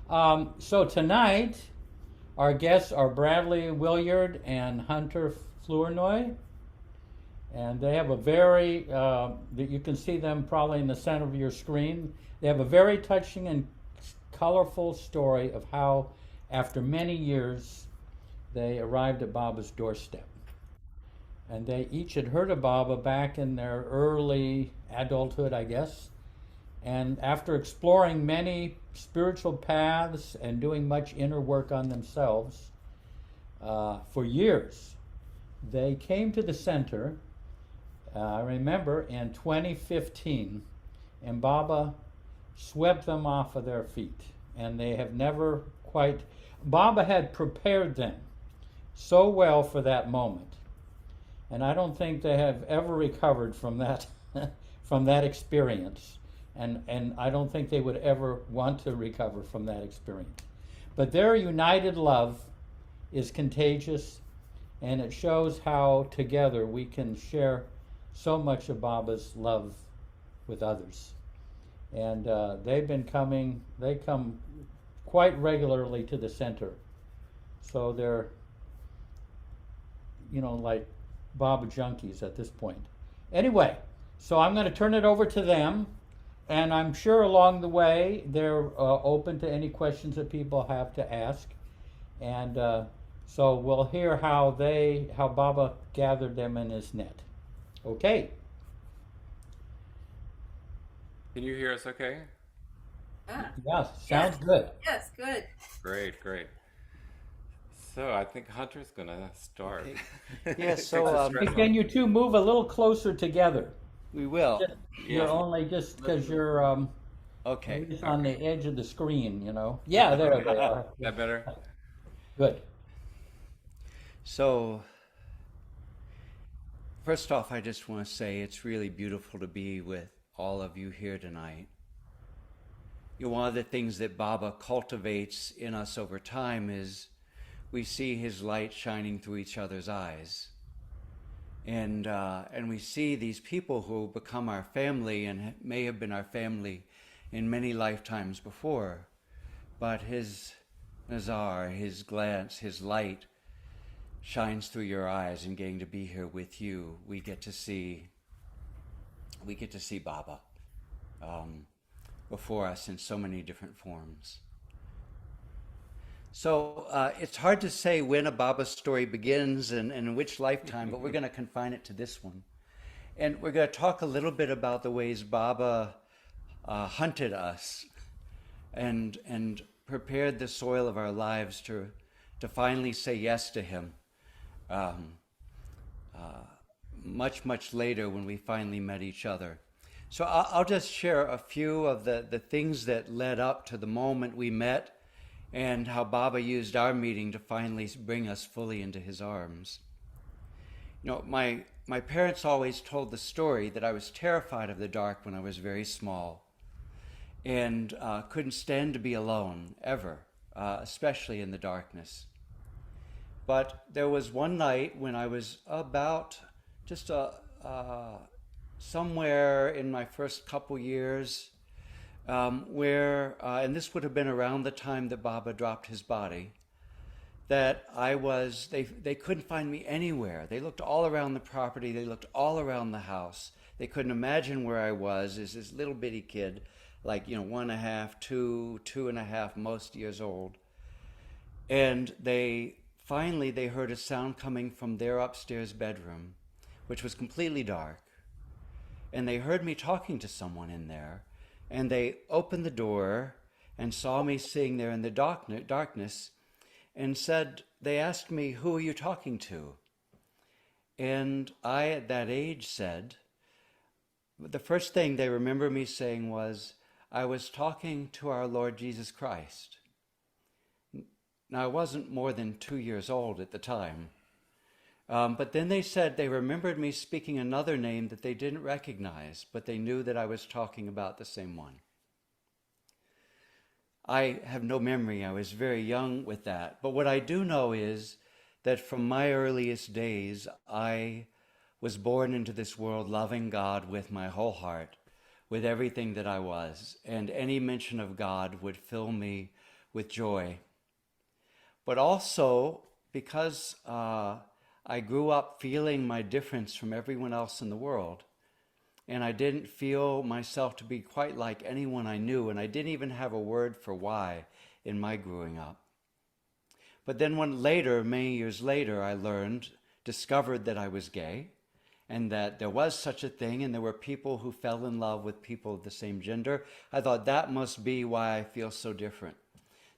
So tonight, our guests are Bradley Williard and Hunter Flournoy, and they have a very that you can see them probably in the center of your screen. They have a very touching and colorful story of how, after many years, they arrived at Baba's doorstep. And they each had heard of Baba back in their early adulthood, I guess. And after exploring many spiritual paths and doing much inner work on themselves for years, they came to the center, I remember, in 2015, and Baba swept them off of their feet. And they have never quite, Baba had prepared them so well for that moment. And I don't think they have ever recovered from that from that experience. And I don't think they would ever want to recover from that experience. But their united love is contagious, and it shows how together we can share so much of Baba's love with others. And they come quite regularly to the center. So they're, like Baba junkies at this point. Anyway, so I'm going to turn it over to them. And I'm sure along the way they're open to any questions that people have to ask, and so we'll hear how Baba gathered them in his net. Okay. Can you hear us okay? Yeah. Yes, Yes. sounds good. Yes. Good. Great, great. So I think Hunter's gonna start. Okay. Yeah, Take so the stress Can off. you two move a little closer together? we will. You're Yeah. only just because you're Okay. just on the edge of the screen. Yeah, there they are. That better? Good. So, first off, I just want to say it's really beautiful to be with all of you here tonight. One of the things that Baba cultivates in us over time is we see his light shining through each other's eyes. And we see these people who become our family and may have been our family in many lifetimes before, but his Nazar, his glance, his light shines through your eyes, and getting to be here with you, we get to see Baba before us in so many different forms. So it's hard to say when a Baba story begins and in which lifetime, but we're going to confine it to this one. And we're going to talk a little bit about the ways Baba hunted us and prepared the soil of our lives to finally say yes to him much later when we finally met each other. So I'll just share a few of the things that led up to the moment we met and how Baba used our meeting to finally bring us fully into his arms. My parents always told the story that I was terrified of the dark when I was very small and couldn't stand to be alone, ever, especially in the darkness. But there was one night when I was about just somewhere in my first couple years where, and this would have been around the time that Baba dropped his body, that they couldn't find me anywhere. They looked all around the property, they looked all around the house. They couldn't imagine where I was as this little bitty kid, like, 1.5, 2.5 most years old. And they heard a sound coming from their upstairs bedroom, which was completely dark. And they heard me talking to someone in there. And they opened the door and saw me sitting there in the darkness and they asked me, "Who are you talking to?" And I, at that age, said, the first thing they remember me saying was, "I was talking to our Lord Jesus Christ." Now, I wasn't more than 2 years old at the time. But then they said they remembered me speaking another name that they didn't recognize, but they knew that I was talking about the same one. I have no memory. I was very young with that. But what I do know is that from my earliest days, I was born into this world loving God with my whole heart, with everything that I was. And any mention of God would fill me with joy. But also because I grew up feeling my difference from everyone else in the world, and I didn't feel myself to be quite like anyone I knew, and I didn't even have a word for why in my growing up. But then many years later, I discovered that I was gay, and that there was such a thing, and there were people who fell in love with people of the same gender. I thought that must be why I feel so different.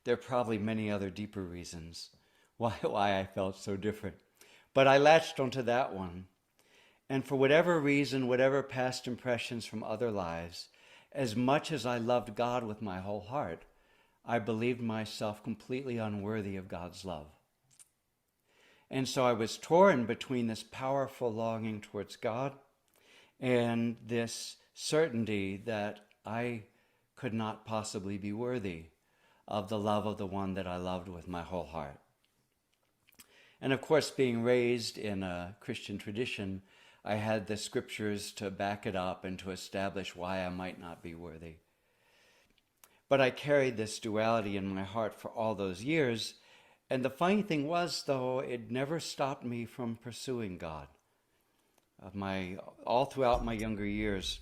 There are probably many other deeper reasons why I felt so different. But I latched onto that one. And for whatever reason, whatever past impressions from other lives, as much as I loved God with my whole heart, I believed myself completely unworthy of God's love. And so I was torn between this powerful longing towards God and this certainty that I could not possibly be worthy of the love of the one that I loved with my whole heart. And of course, being raised in a Christian tradition, I had the scriptures to back it up and to establish why I might not be worthy. But I carried this duality in my heart for all those years. And the funny thing was, though, it never stopped me from pursuing God. All throughout my younger years,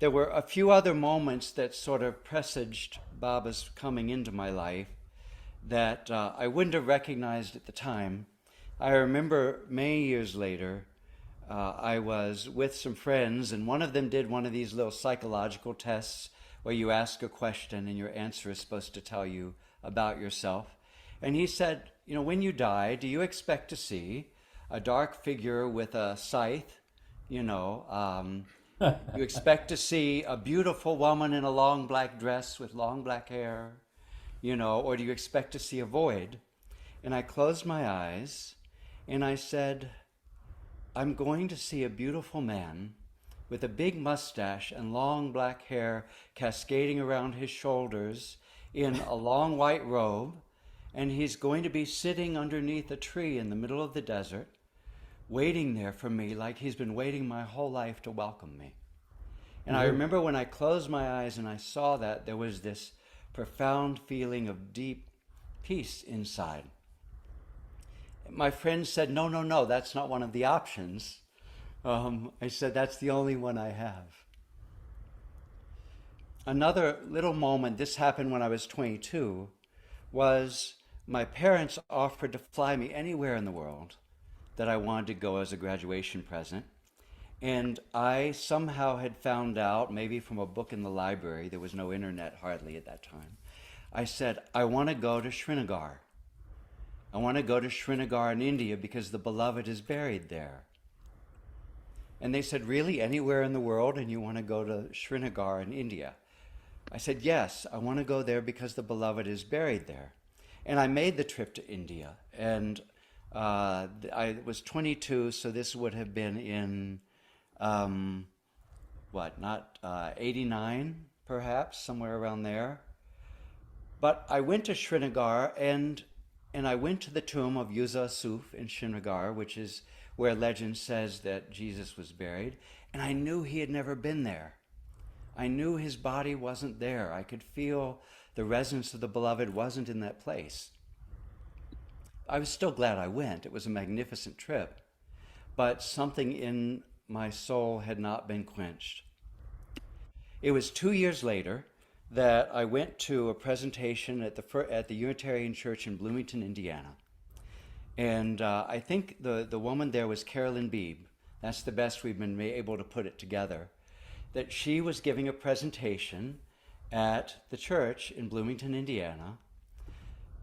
there were a few other moments that sort of presaged Baba's coming into my life that I wouldn't have recognized at the time. I remember many years later, I was with some friends, and one of them did one of these little psychological tests where you ask a question and your answer is supposed to tell you about yourself. And he said, when you die, do you expect to see a dark figure with a scythe? You expect to see a beautiful woman in a long black dress with long black hair, or do you expect to see a void? And I closed my eyes and I said, I'm going to see a beautiful man with a big mustache and long black hair cascading around his shoulders in a long white robe, and he's going to be sitting underneath a tree in the middle of the desert, waiting there for me like he's been waiting my whole life to welcome me. And I remember when I closed my eyes and I saw that, there was this profound feeling of deep peace inside. My friend said, no, that's not one of the options. I said, that's the only one I have. Another little moment, this happened when I was 22, was my parents offered to fly me anywhere in the world that I wanted to go as a graduation present. And I somehow had found out, maybe from a book in the library, there was no internet hardly at that time. I said, I want to go to Srinagar. I want to go to Srinagar in India because the beloved is buried there. And they said, really, anywhere in the world, and you want to go to Srinagar in India? I said, yes, I want to go there because the beloved is buried there. And I made the trip to India. And I was 22, so this would have been in, 89, perhaps, somewhere around there. But I went to Srinagar, and I went to the tomb of Yuza Suf in Srinagar, which is where legend says that Jesus was buried, and I knew he had never been there. I knew his body wasn't there. I could feel the resonance of the beloved wasn't in that place. I was still glad I went. It was a magnificent trip, but something in my soul had not been quenched. It was 2 years later that I went to a presentation at the Unitarian Church in Bloomington, Indiana. And I think the woman there was Carolyn Beebe. That's the best we've been able to put it together. That she was giving a presentation at the church in Bloomington, Indiana.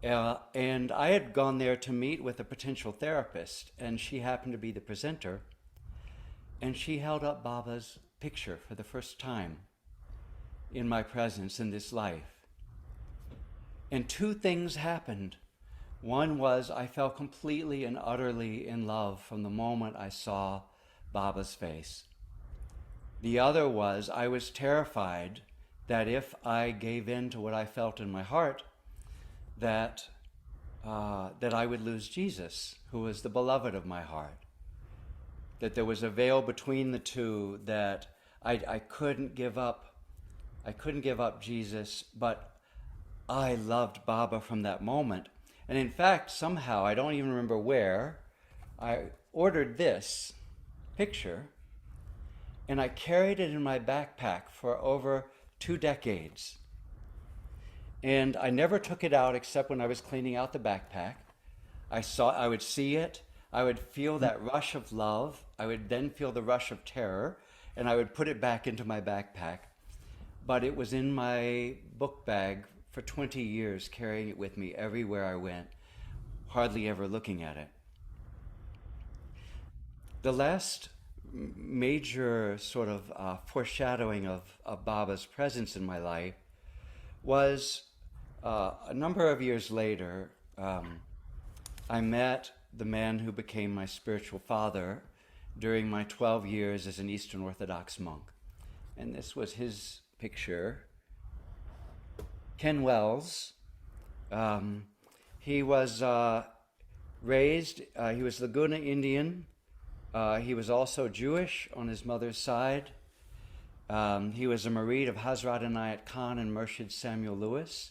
And I had gone there to meet with a potential therapist, and she happened to be the presenter. And she held up Baba's picture for the first time in my presence in this life. And two things happened. One was I fell completely and utterly in love from the moment I saw Baba's face. The other was I was terrified that if I gave in to what I felt in my heart, that I would lose Jesus, who was the beloved of my heart. That there was a veil between the two, that I couldn't give up. I couldn't give up Jesus, but I loved Baba from that moment. And in fact, somehow, I don't even remember where, I ordered this picture and I carried it in my backpack for over 2 decades. And I never took it out except when I was cleaning out the backpack. I would see it, I would feel that rush of love, I would then feel the rush of terror, and I would put it back into my backpack. But it was in my book bag for 20 years, carrying it with me everywhere I went, hardly ever looking at it. The last major sort of foreshadowing of Baba's presence in my life was a number of years later. I met the man who became my spiritual father during my 12 years as an Eastern Orthodox monk. And this was his picture. Ken Wells. He was raised, he was Laguna Indian. He was also Jewish on his mother's side. He was a Murid of Hazrat Inayat Khan and Murshid Samuel Lewis.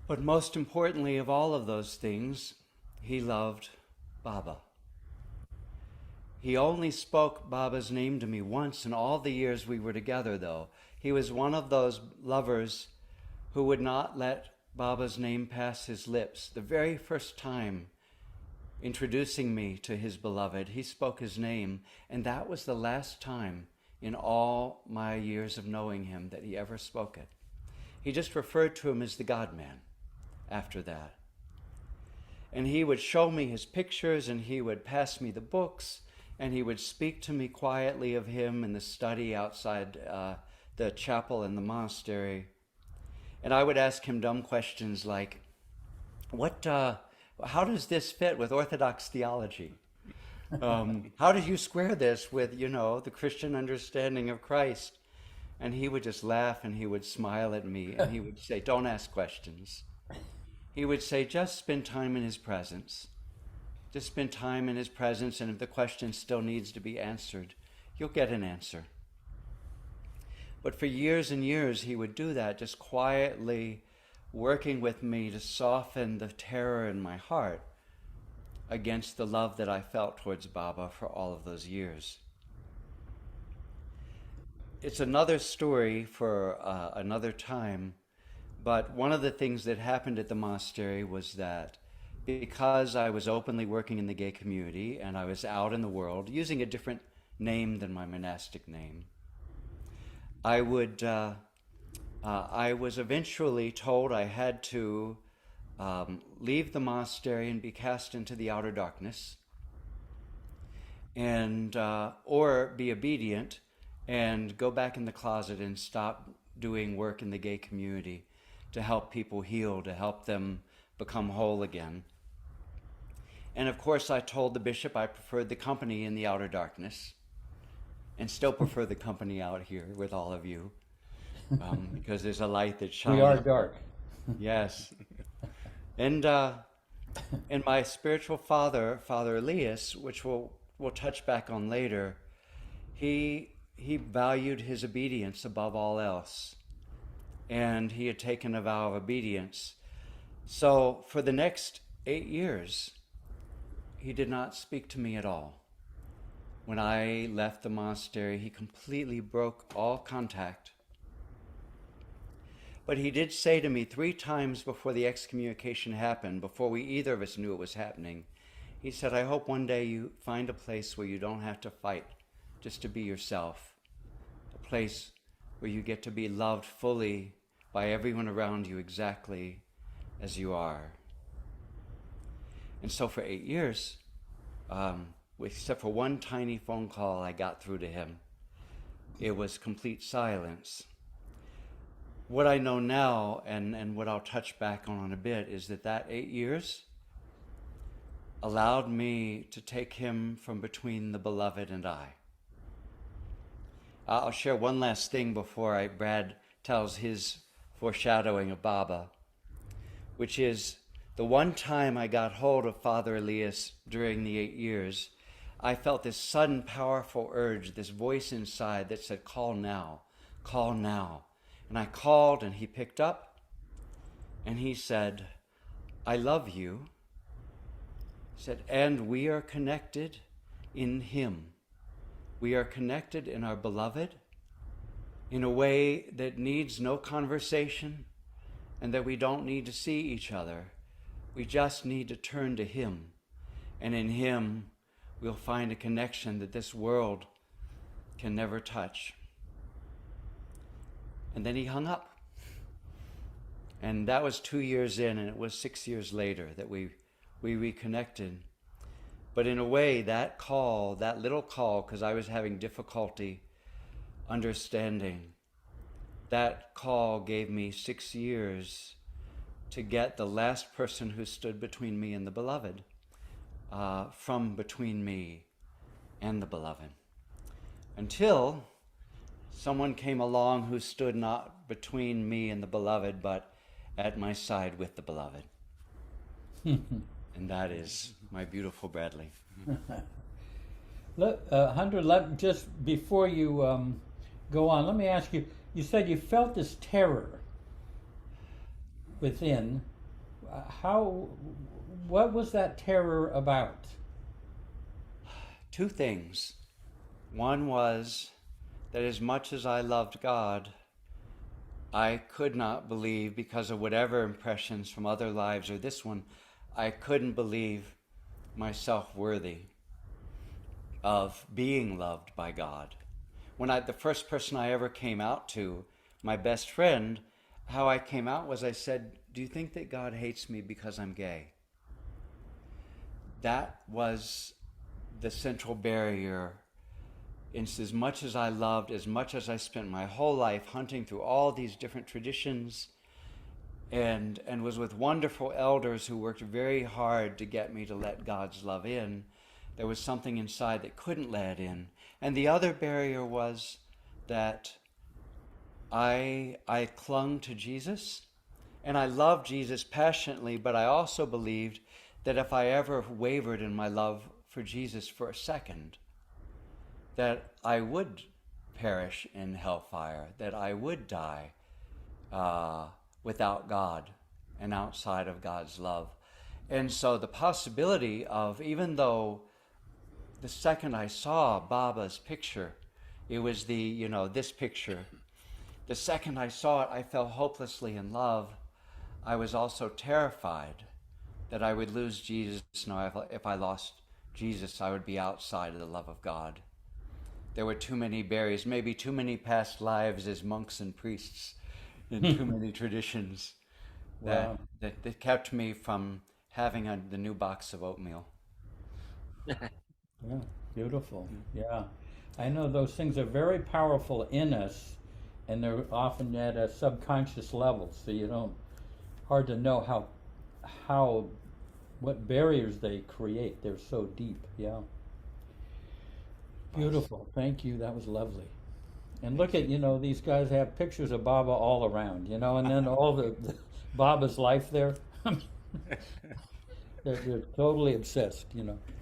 But most importantly of all of those things, he loved Baba. He only spoke Baba's name to me once in all the years we were together, though. He was one of those lovers who would not let Baba's name pass his lips. The very first time introducing me to his beloved, he spoke his name, and that was the last time in all my years of knowing him that he ever spoke it. He just referred to him as the God-man after that. And he would show me his pictures, and he would pass me the books, and he would speak to me quietly of him in the study outside the chapel in the monastery. And I would ask him dumb questions like, how does this fit with Orthodox theology? How did you square this with, the Christian understanding of Christ? And he would just laugh and he would smile at me and he would say, don't ask questions. He would say, just spend time in his presence. Just spend time in his presence, and if the question still needs to be answered, you'll get an answer. But for years and years, he would do that, just quietly working with me to soften the terror in my heart against the love that I felt towards Baba for all of those years. It's another story for another time, but one of the things that happened at the monastery was that because I was openly working in the gay community and I was out in the world using a different name than my monastic name, I was eventually told I had to leave the monastery and be cast into the outer darkness, and or be obedient and go back in the closet and stop doing work in the gay community to help people heal, to help them become whole again. And of course I told the bishop I preferred the company in the outer darkness, and still prefer the company out here with all of you, because there's a light that shines. We are dark. Yes. And my spiritual father, Father Elias, which we'll touch back on later, he valued his obedience above all else. And he had taken a vow of obedience. So for the next 8 years, he did not speak to me at all. When I left the monastery, he completely broke all contact. But he did say to me 3 times before the excommunication happened, before we either of us knew it was happening, he said, I hope one day you find a place where you don't have to fight just to be yourself, a place where you get to be loved fully by everyone around you exactly as you are. And so for 8 years, except for one tiny phone call I got through to him, it was complete silence. What I know now, and what I'll touch back on in a bit, is that 8 years allowed me to take him from between the beloved and I. I'll share one last thing before Brad tells his foreshadowing of Baba, which is the one time I got hold of Father Elias during the 8 years, I felt this sudden powerful urge, this voice inside that said, call now, call now. And I called and he picked up and he said, I love you. He said, and we are connected in him. We are connected in our beloved in a way that needs no conversation and that we don't need to see each other. We just need to turn to him. And in him, we'll find a connection that this world can never touch. And then he hung up. And that was 2 years in, and it was 6 years later that we reconnected. But in a way, that call, that little call, because I was having difficulty understanding, that call gave me 6 years to get the last person who stood between me and the beloved, from between me and the beloved. Until someone came along who stood not between me and the beloved, but at my side with the beloved. And that is my beautiful Bradley. Hunter, just before you go on, let me ask you, you said you felt this terror within. What was that terror about? Two things. One was that as much as I loved God, I could not believe, because of whatever impressions from other lives or this one, I couldn't believe myself worthy of being loved by God. When the first person I ever came out to, my best friend, how I came out was I said, do you think that God hates me because I'm gay? That was the central barrier. It's as much as I loved, as much as I spent my whole life hunting through all these different traditions and was with wonderful elders who worked very hard to get me to let God's love in, there was something inside that couldn't let it in. And the other barrier was that I clung to Jesus, and I loved Jesus passionately, but I also believed that if I ever wavered in my love for Jesus for a second, that I would perish in hellfire, that I would die without God and outside of God's love. And so the possibility of, even though the second I saw Baba's picture, it was this picture. The second I saw it, I fell hopelessly in love. I was also terrified that I would lose Jesus. Now, if I lost Jesus, I would be outside of the love of God. There were too many barriers, maybe too many past lives as monks and priests, and too many traditions that kept me from having the new box of oatmeal. Yeah, beautiful. Yeah. I know those things are very powerful in us, and they're often at a subconscious level, so hard to know what barriers they create. They're so deep. Yeah. Beautiful. Thank you. That was lovely. And look at, these guys have pictures of Baba all around, and then all the Baba's life there. They're totally obsessed.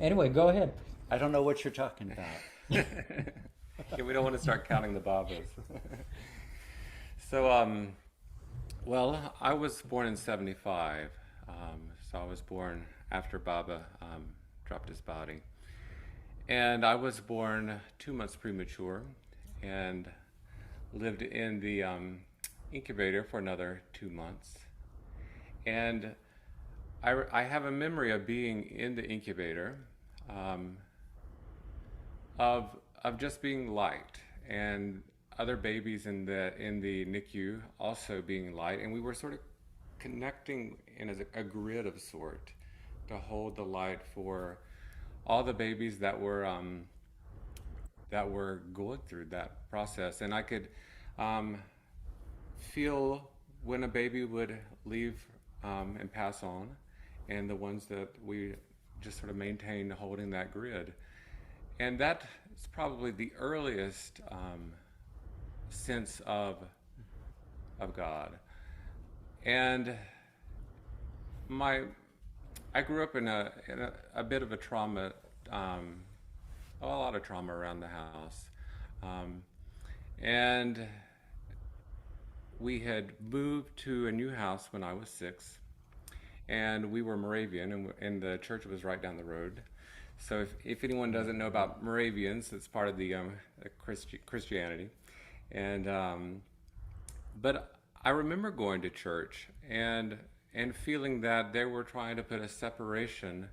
Anyway, go ahead. I don't know what you're talking about. Yeah, we don't want to start counting the Babas. So, well, I was born in 75. So I was born after Baba dropped his body. And I was born 2 months premature and lived in the incubator for another 2 months. And I have a memory of being in the incubator, of just being light, and other babies in the NICU also being light, and we were sort of connecting in a grid of sort to hold the light for all the babies that were going through that process. And I could feel when a baby would leave and pass on, and the ones that we just sort of maintained holding that grid. And that is probably the earliest sense of God. And I grew up in a bit of a trauma, a lot of trauma around the house. And we had moved to a new house when I was 6, and we were Moravian, and the church was right down the road. So if anyone doesn't know about Moravians, it's part of the Christianity. And but I remember going to church and feeling that they were trying to put a separation,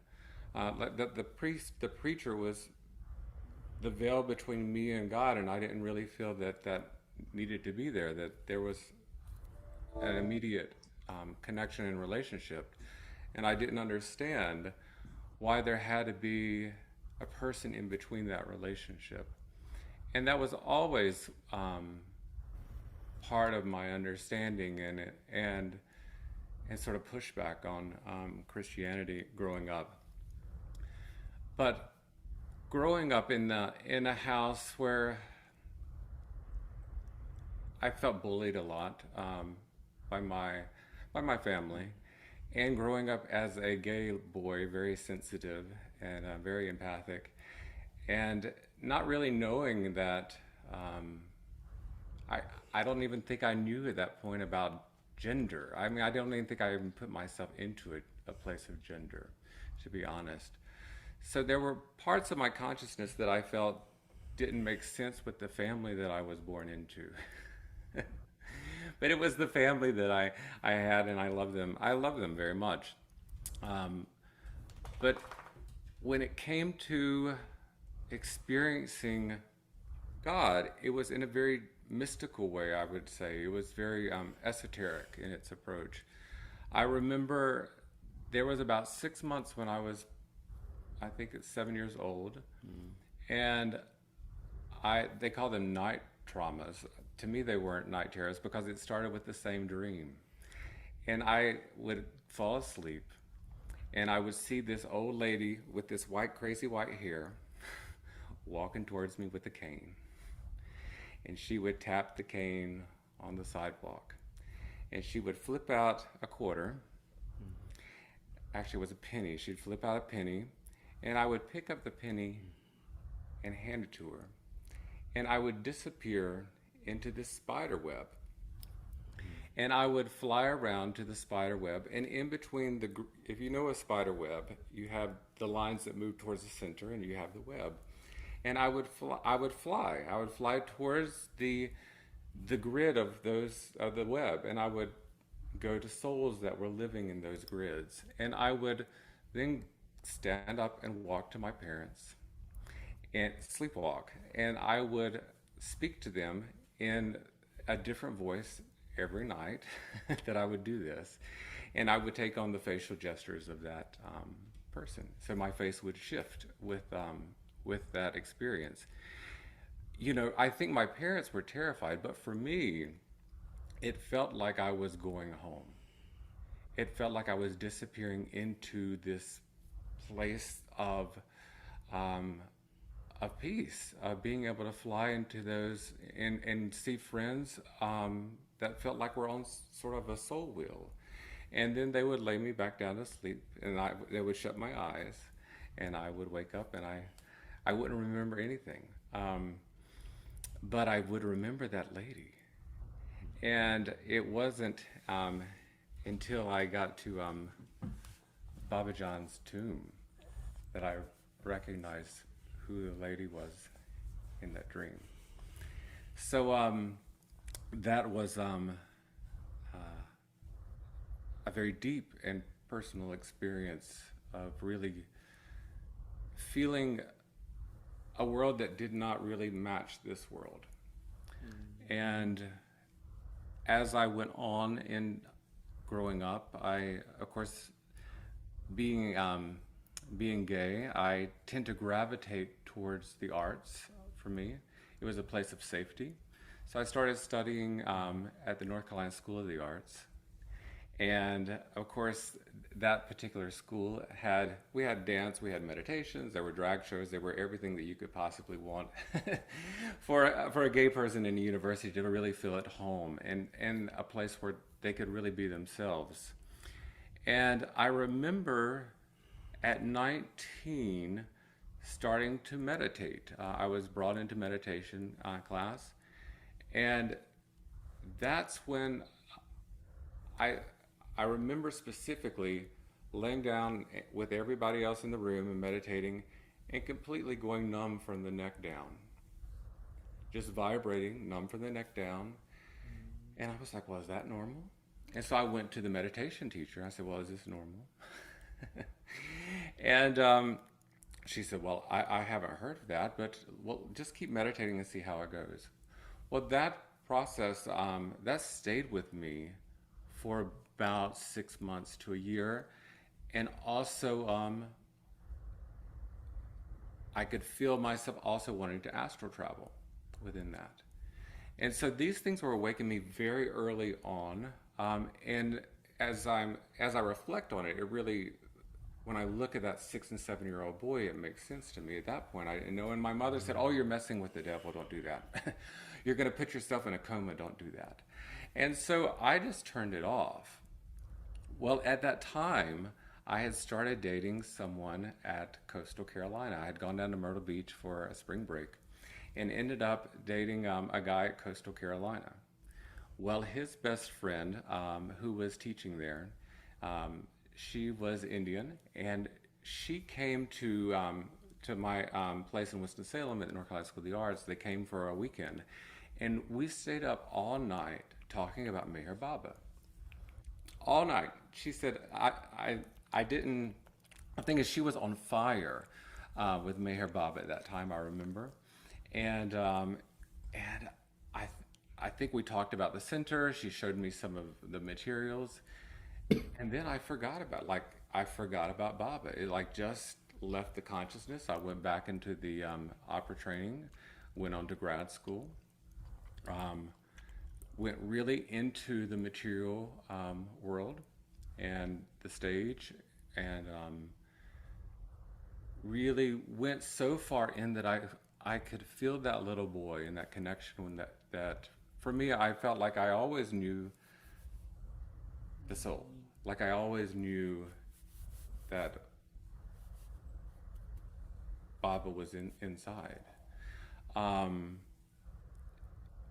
like that the preacher was the veil between me and God, and I didn't really feel that needed to be there, that there was an immediate connection and relationship. And I didn't understand why there had to be a person in between that relationship. And that was always part of my understanding and sort of pushback on Christianity growing up. But growing up in a house where I felt bullied a lot by my family, and growing up as a gay boy, very sensitive and very empathic, and not really knowing that I don't even think I knew at that point about gender. I mean, I don't even think I even put myself into a place of gender, to be honest. So there were parts of my consciousness that I felt didn't make sense with the family that I was born into. But it was the family that I had, and I love them. I love them very much. But when it came to experiencing God, it was in a very mystical way, I would say. It was very esoteric in its approach. I remember there was about 6 months when I was, I think it's 7 years old, and they call them night traumas. To me, they weren't night terrors because it started with the same dream. And I would fall asleep, and I would see this old lady with this crazy white hair walking towards me with a cane. And she would tap the cane on the sidewalk. And she would flip out a quarter. Actually, it was a penny. She'd flip out a penny, and I would pick up the penny and hand it to her. And I would disappear into this spider web. And I would fly around to the spider web, and in between if you know a spider web, you have the lines that move towards the center, and you have the web. And I would fly towards the grid of the web, and I would go to souls that were living in those grids. And I would then stand up and walk to my parents and sleepwalk, and I would speak to them in a different voice every night that I would do this. And I would take on the facial gestures of that person. So my face would shift with that experience. You know, I think my parents were terrified, but for me, it felt like I was going home. It felt like I was disappearing into this place of peace, being able to fly into those and see friends that felt like we're on sort of a soul wheel. And then they would lay me back down to sleep, and they would shut my eyes, and I would wake up, and I wouldn't remember anything. But I would remember that lady. And it wasn't until I got to Baba Jan's tomb that I recognized who the lady was in that dream. So that was a very deep and personal experience of really feeling a world that did not really match this world. And as I went on in growing up, I, of course, being gay, I tend to gravitate towards the arts. For me, it was a place of safety. So I started studying at the North Carolina School of the Arts. And of course, that particular school we had dance, we had meditations, there were drag shows, there were everything that you could possibly want for a gay person in a university to really feel at home and a place where they could really be themselves. And I remember at 19 starting to meditate. I was brought into meditation class, and that's when I I remember specifically laying down with everybody else in the room and meditating and completely going numb from the neck down. Just vibrating, numb from the neck down. And I was like, well, is that normal? And so I went to the meditation teacher. I said, well, is this normal? And she said, well, I haven't heard of that, but well, just keep meditating and see how it goes. Well, that process, that stayed with me for about 6 months to a year. And also, I could feel myself also wanting to astral travel within that. And so these things were awakening me very early on. And as I reflect on it, it really, when I look at that 6 and 7-year-old boy, it makes sense to me at that point. I know, and my mother said, "Oh, you're messing with the devil. Don't do that. You're going to put yourself in a coma. Don't do that." And so I just turned it off. Well, at that time, I had started dating someone at Coastal Carolina. I had gone down to Myrtle Beach for a spring break and ended up dating a guy at Coastal Carolina. Well, his best friend, who was teaching there, she was Indian, and she came to my place in Winston-Salem at the North Carolina School of the Arts. They came for a weekend, and we stayed up all night talking about Meher Baba. All night. She said, I didn't, I think she was on fire with Meher Baba at that time, I remember. And I think we talked about the center. She showed me some of the materials. And then I forgot about Baba. It like just left the consciousness. I went back into the opera training, went on to grad school, went really into the material world and the stage, and really went so far in that I could feel that little boy and that connection that for me, I felt like I always knew the soul. Like I always knew that Baba was inside.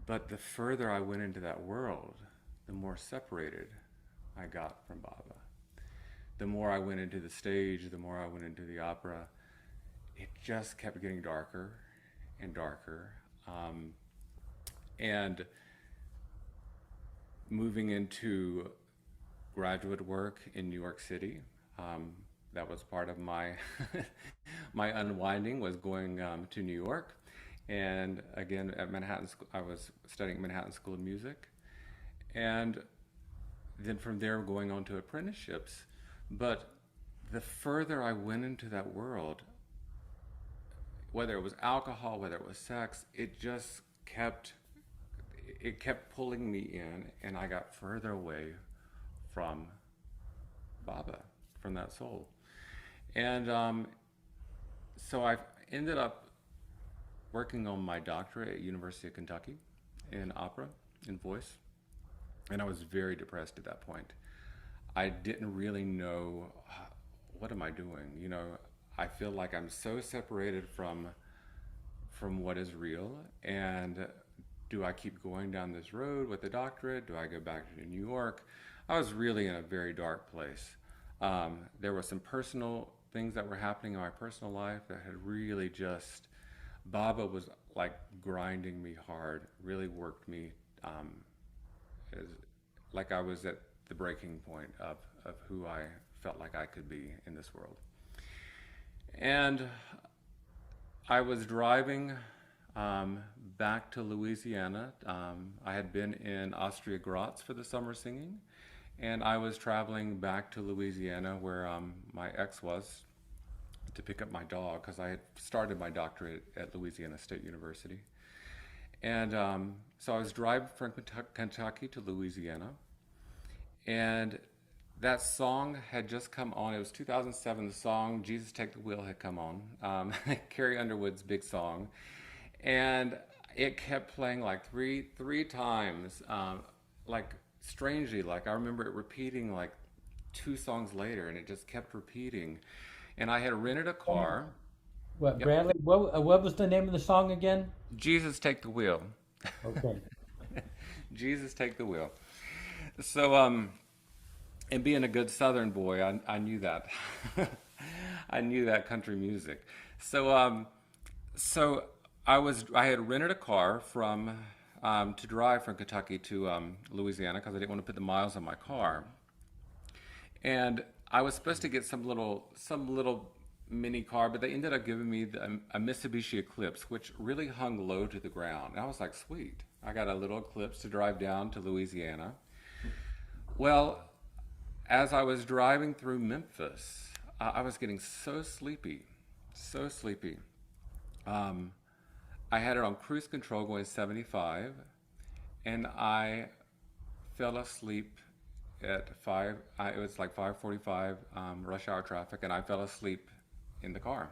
But the further I went into that world, the more separated I got from Baba. The more I went into the stage, the more I went into the opera, it just kept getting darker and darker. And moving into graduate work in New York City, that was part of my my unwinding, was going to New York. And again, at Manhattan, I was studying Manhattan School of Music. And then from there, going on to apprenticeships. But the further I went into that world, whether it was alcohol, whether it was sex, it kept pulling me in, and I got further away from Baba, from that soul. And so I ended up working on my doctorate at University of Kentucky in opera, in voice. And I was very depressed at that point. I didn't really know, what am I doing? You know, I feel like I'm so separated from what is real. And do I keep going down this road with the doctorate? Do I go back to New York? I was really in a very dark place. There were some personal things that were happening in my personal life that had really just, Baba was like grinding me hard, really worked me, like I was at the breaking point of who I felt like I could be in this world. And I was driving back to Louisiana. I had been in Austria Graz for the summer singing, and I was traveling back to Louisiana where my ex was, to pick up my dog, because I had started my doctorate at Louisiana State University. And so I was driving from Kentucky to Louisiana, and that song had just come on. It was 2007. The song "Jesus Take the Wheel" had come on, Carrie Underwood's big song, and it kept playing like three times, like strangely. Like I remember it repeating like 2 songs later, and it just kept repeating. And I had rented a car. What, Yep. Bradley? What was the name of the song again? Jesus Take the Wheel. Okay. Jesus, take the wheel. So, and being a good Southern boy, I knew that. I knew that country music. So I had rented a car to drive from Kentucky to Louisiana because I didn't want to put the miles on my car. And I was supposed to get some little mini car, but they ended up giving me a Mitsubishi Eclipse, which really hung low to the ground. And I was like, sweet, I got a little Eclipse to drive down to Louisiana. Well, as I was driving through Memphis, I was getting so sleepy, so sleepy. I had it on cruise control going 75, and I fell asleep at it was like 5:45, rush hour traffic, and I fell asleep in the car.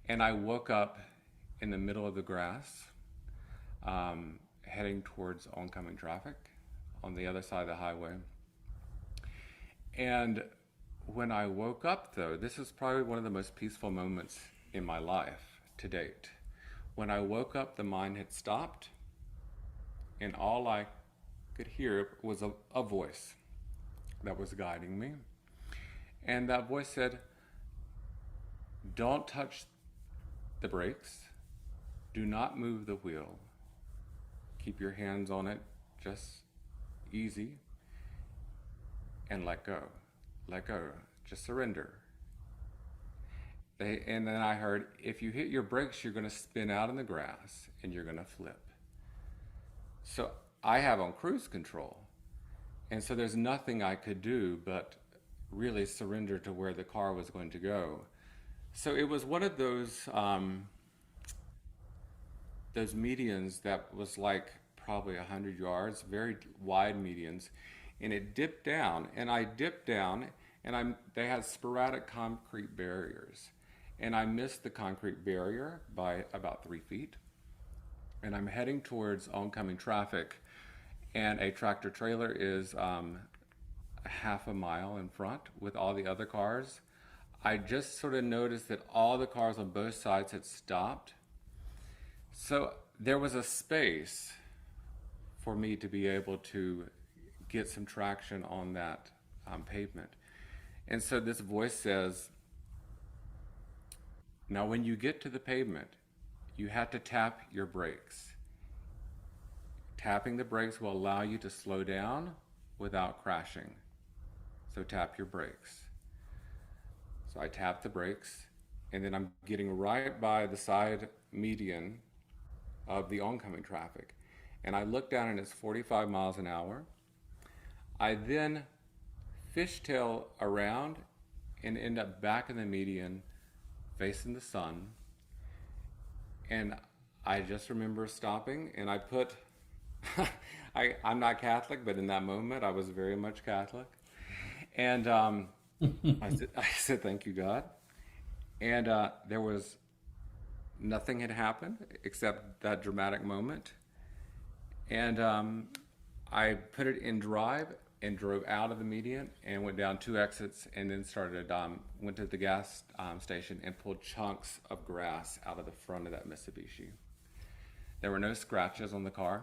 And I woke up in the middle of the grass, heading towards oncoming traffic on the other side of the highway. And when I woke up, though, this is probably one of the most peaceful moments in my life to date. When I woke up, the mind had stopped, and all I could hear was a voice that was guiding me. And that voice said, don't touch the brakes. Do not move the wheel. Keep your hands on it, just easy, and let go. Let go. Just surrender. And then I heard, if you hit your brakes, you're going to spin out in the grass and you're going to flip. So I have on cruise control. And so there's nothing I could do but really surrender to where the car was going to go. So it was one of those medians that was like probably 100 yards, very wide medians. And it dipped down, and I dipped down, and they had sporadic concrete barriers. And I missed the concrete barrier by about 3 feet. And I'm heading towards oncoming traffic, and a tractor trailer is a half a mile in front with all the other cars. I just sort of noticed that all the cars on both sides had stopped. So there was a space for me to be able to get some traction on that pavement. And so this voice says, now when you get to the pavement, you have to tap your brakes. Tapping the brakes will allow you to slow down without crashing. So tap your brakes. So I tap the brakes, and then I'm getting right by the side median of the oncoming traffic. And I look down and it's 45 miles an hour. I then fishtail around and end up back in the median facing the sun. And I just remember stopping, and I put, I'm not Catholic, but in that moment I was very much Catholic. And I said, thank you, God. And there was, nothing had happened except that dramatic moment. And I put it in drive and drove out of the median and went down 2 exits, and then went to the gas station and pulled chunks of grass out of the front of that Mitsubishi. There were no scratches on the car,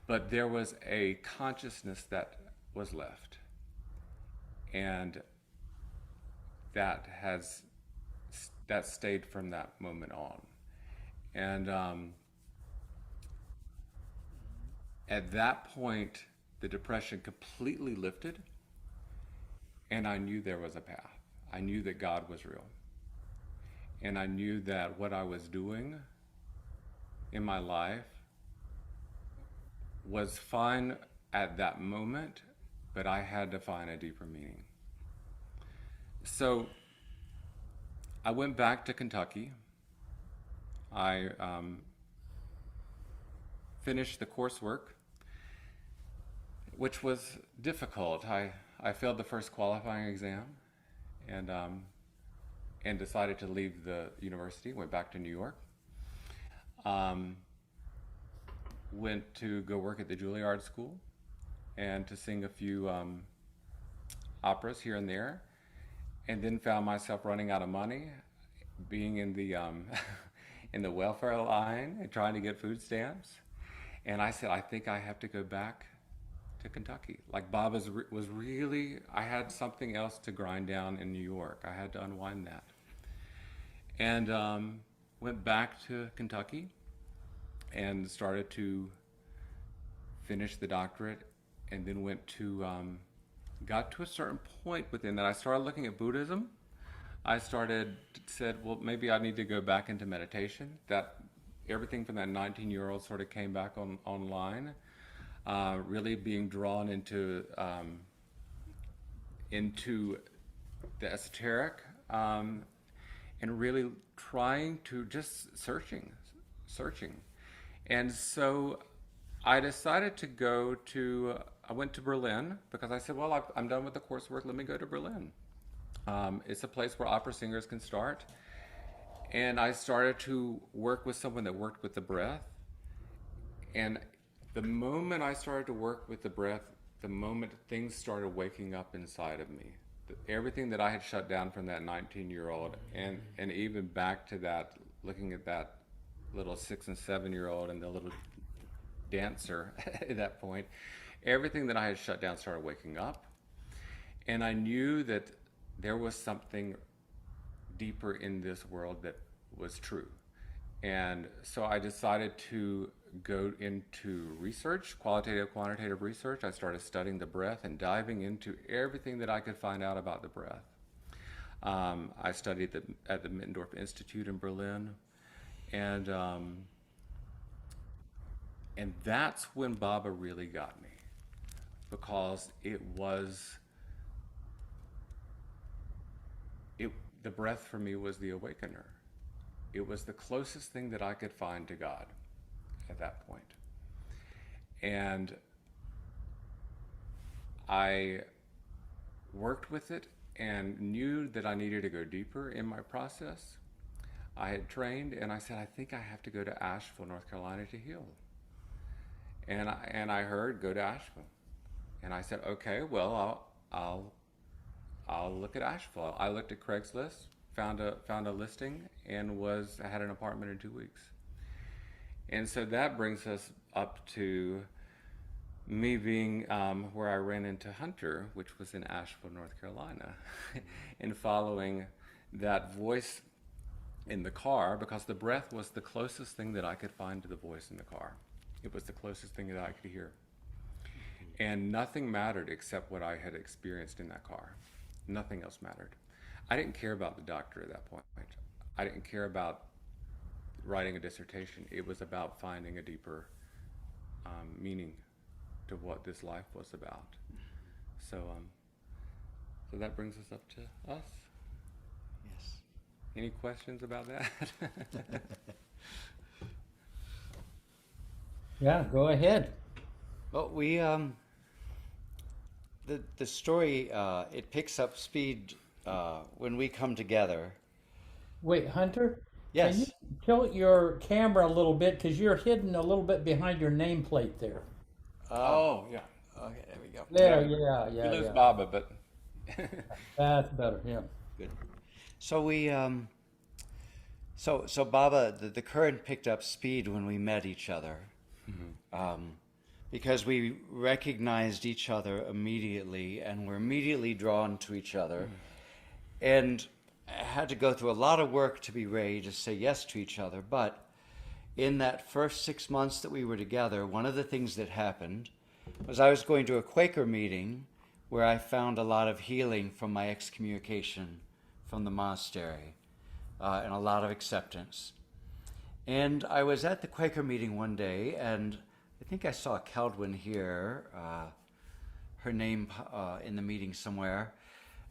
but there was a consciousness that was left. And that stayed from that moment on. And at that point, the depression completely lifted, and I knew there was a path. I knew that God was real. And I knew that what I was doing in my life was fine at that moment, but I had to find a deeper meaning. So I went back to Kentucky. I finished the coursework, which was difficult. I failed the first qualifying exam, and decided to leave the university. Went back to New York. Went to go work at the Juilliard School, and to sing a few operas here and there, and then found myself running out of money, being in the in the welfare line and trying to get food stamps. And I said, I think I have to go back to Kentucky. Like Bob was really, I had something else to grind down in New York. I had to unwind that. And went back to Kentucky and started to finish the doctorate, and then got to a certain point within that. I started looking at Buddhism. Said, well, maybe I need to go back into meditation. That everything from that 19-year-old sort of came back online. Really being drawn into the esoteric, and really trying to just searching. And so I decided to I went to Berlin because I said, well, I'm done with the coursework. Let me go to Berlin. It's a place where opera singers can start. And I started to work with someone that worked with the breath. And the moment I started to work with the breath, the moment things started waking up inside of me. Everything that I had shut down from that 19-year-old, and even back to that, looking at that little 6 and 7-year-old and the little dancer at that point, everything that I had shut down started waking up. And I knew that there was something deeper in this world that was true. And so I decided to go into research, qualitative, quantitative research. I started studying the breath and diving into everything that I could find out about the breath. I studied at the Mittendorf Institute in Berlin. And that's when Baba really got me, because the breath for me was the awakener. It was the closest thing that I could find to God at that point. And I worked with it and knew that I needed to go deeper in my process. I had trained, and I said, I think I have to go to Asheville, North Carolina to heal. And I heard, go to Asheville. And I said, okay, well, I'll look at Asheville. I looked at Craigslist, found a listing, and I had an apartment in 2 weeks. And so that brings us up to me being where I ran into Hunter, which was in Asheville, North Carolina, and following that voice in the car, because the breath was the closest thing that I could find to the voice in the car. It was the closest thing that I could hear. And nothing mattered except what I had experienced in that car. Nothing else mattered. I didn't care about the doctor at that point. I didn't care about writing a dissertation. It was about finding a deeper meaning to what this life was about. So that brings us up to us. Yes. Any questions about that? Yeah, go ahead. Well, we the story it picks up speed when we come together. Wait, Hunter? Yes. Can you tilt your camera a little bit, because you're hidden a little bit behind your nameplate there. Oh, yeah. Okay, there we go. There, You yeah. lose Baba, but That's better, yeah. Good. So we so Baba, the current picked up speed when we met each other. Because we recognized each other immediately and were immediately drawn to each other. And I had to go through a lot of work to be ready to say yes to each other. But in that first 6 months that we were together, one of the things that happened was I was going to a Quaker meeting where I found a lot of healing from my excommunication from the monastery and a lot of acceptance. And I was at the Quaker meeting one day, and I think I saw Keldwin here, her name in the meeting somewhere.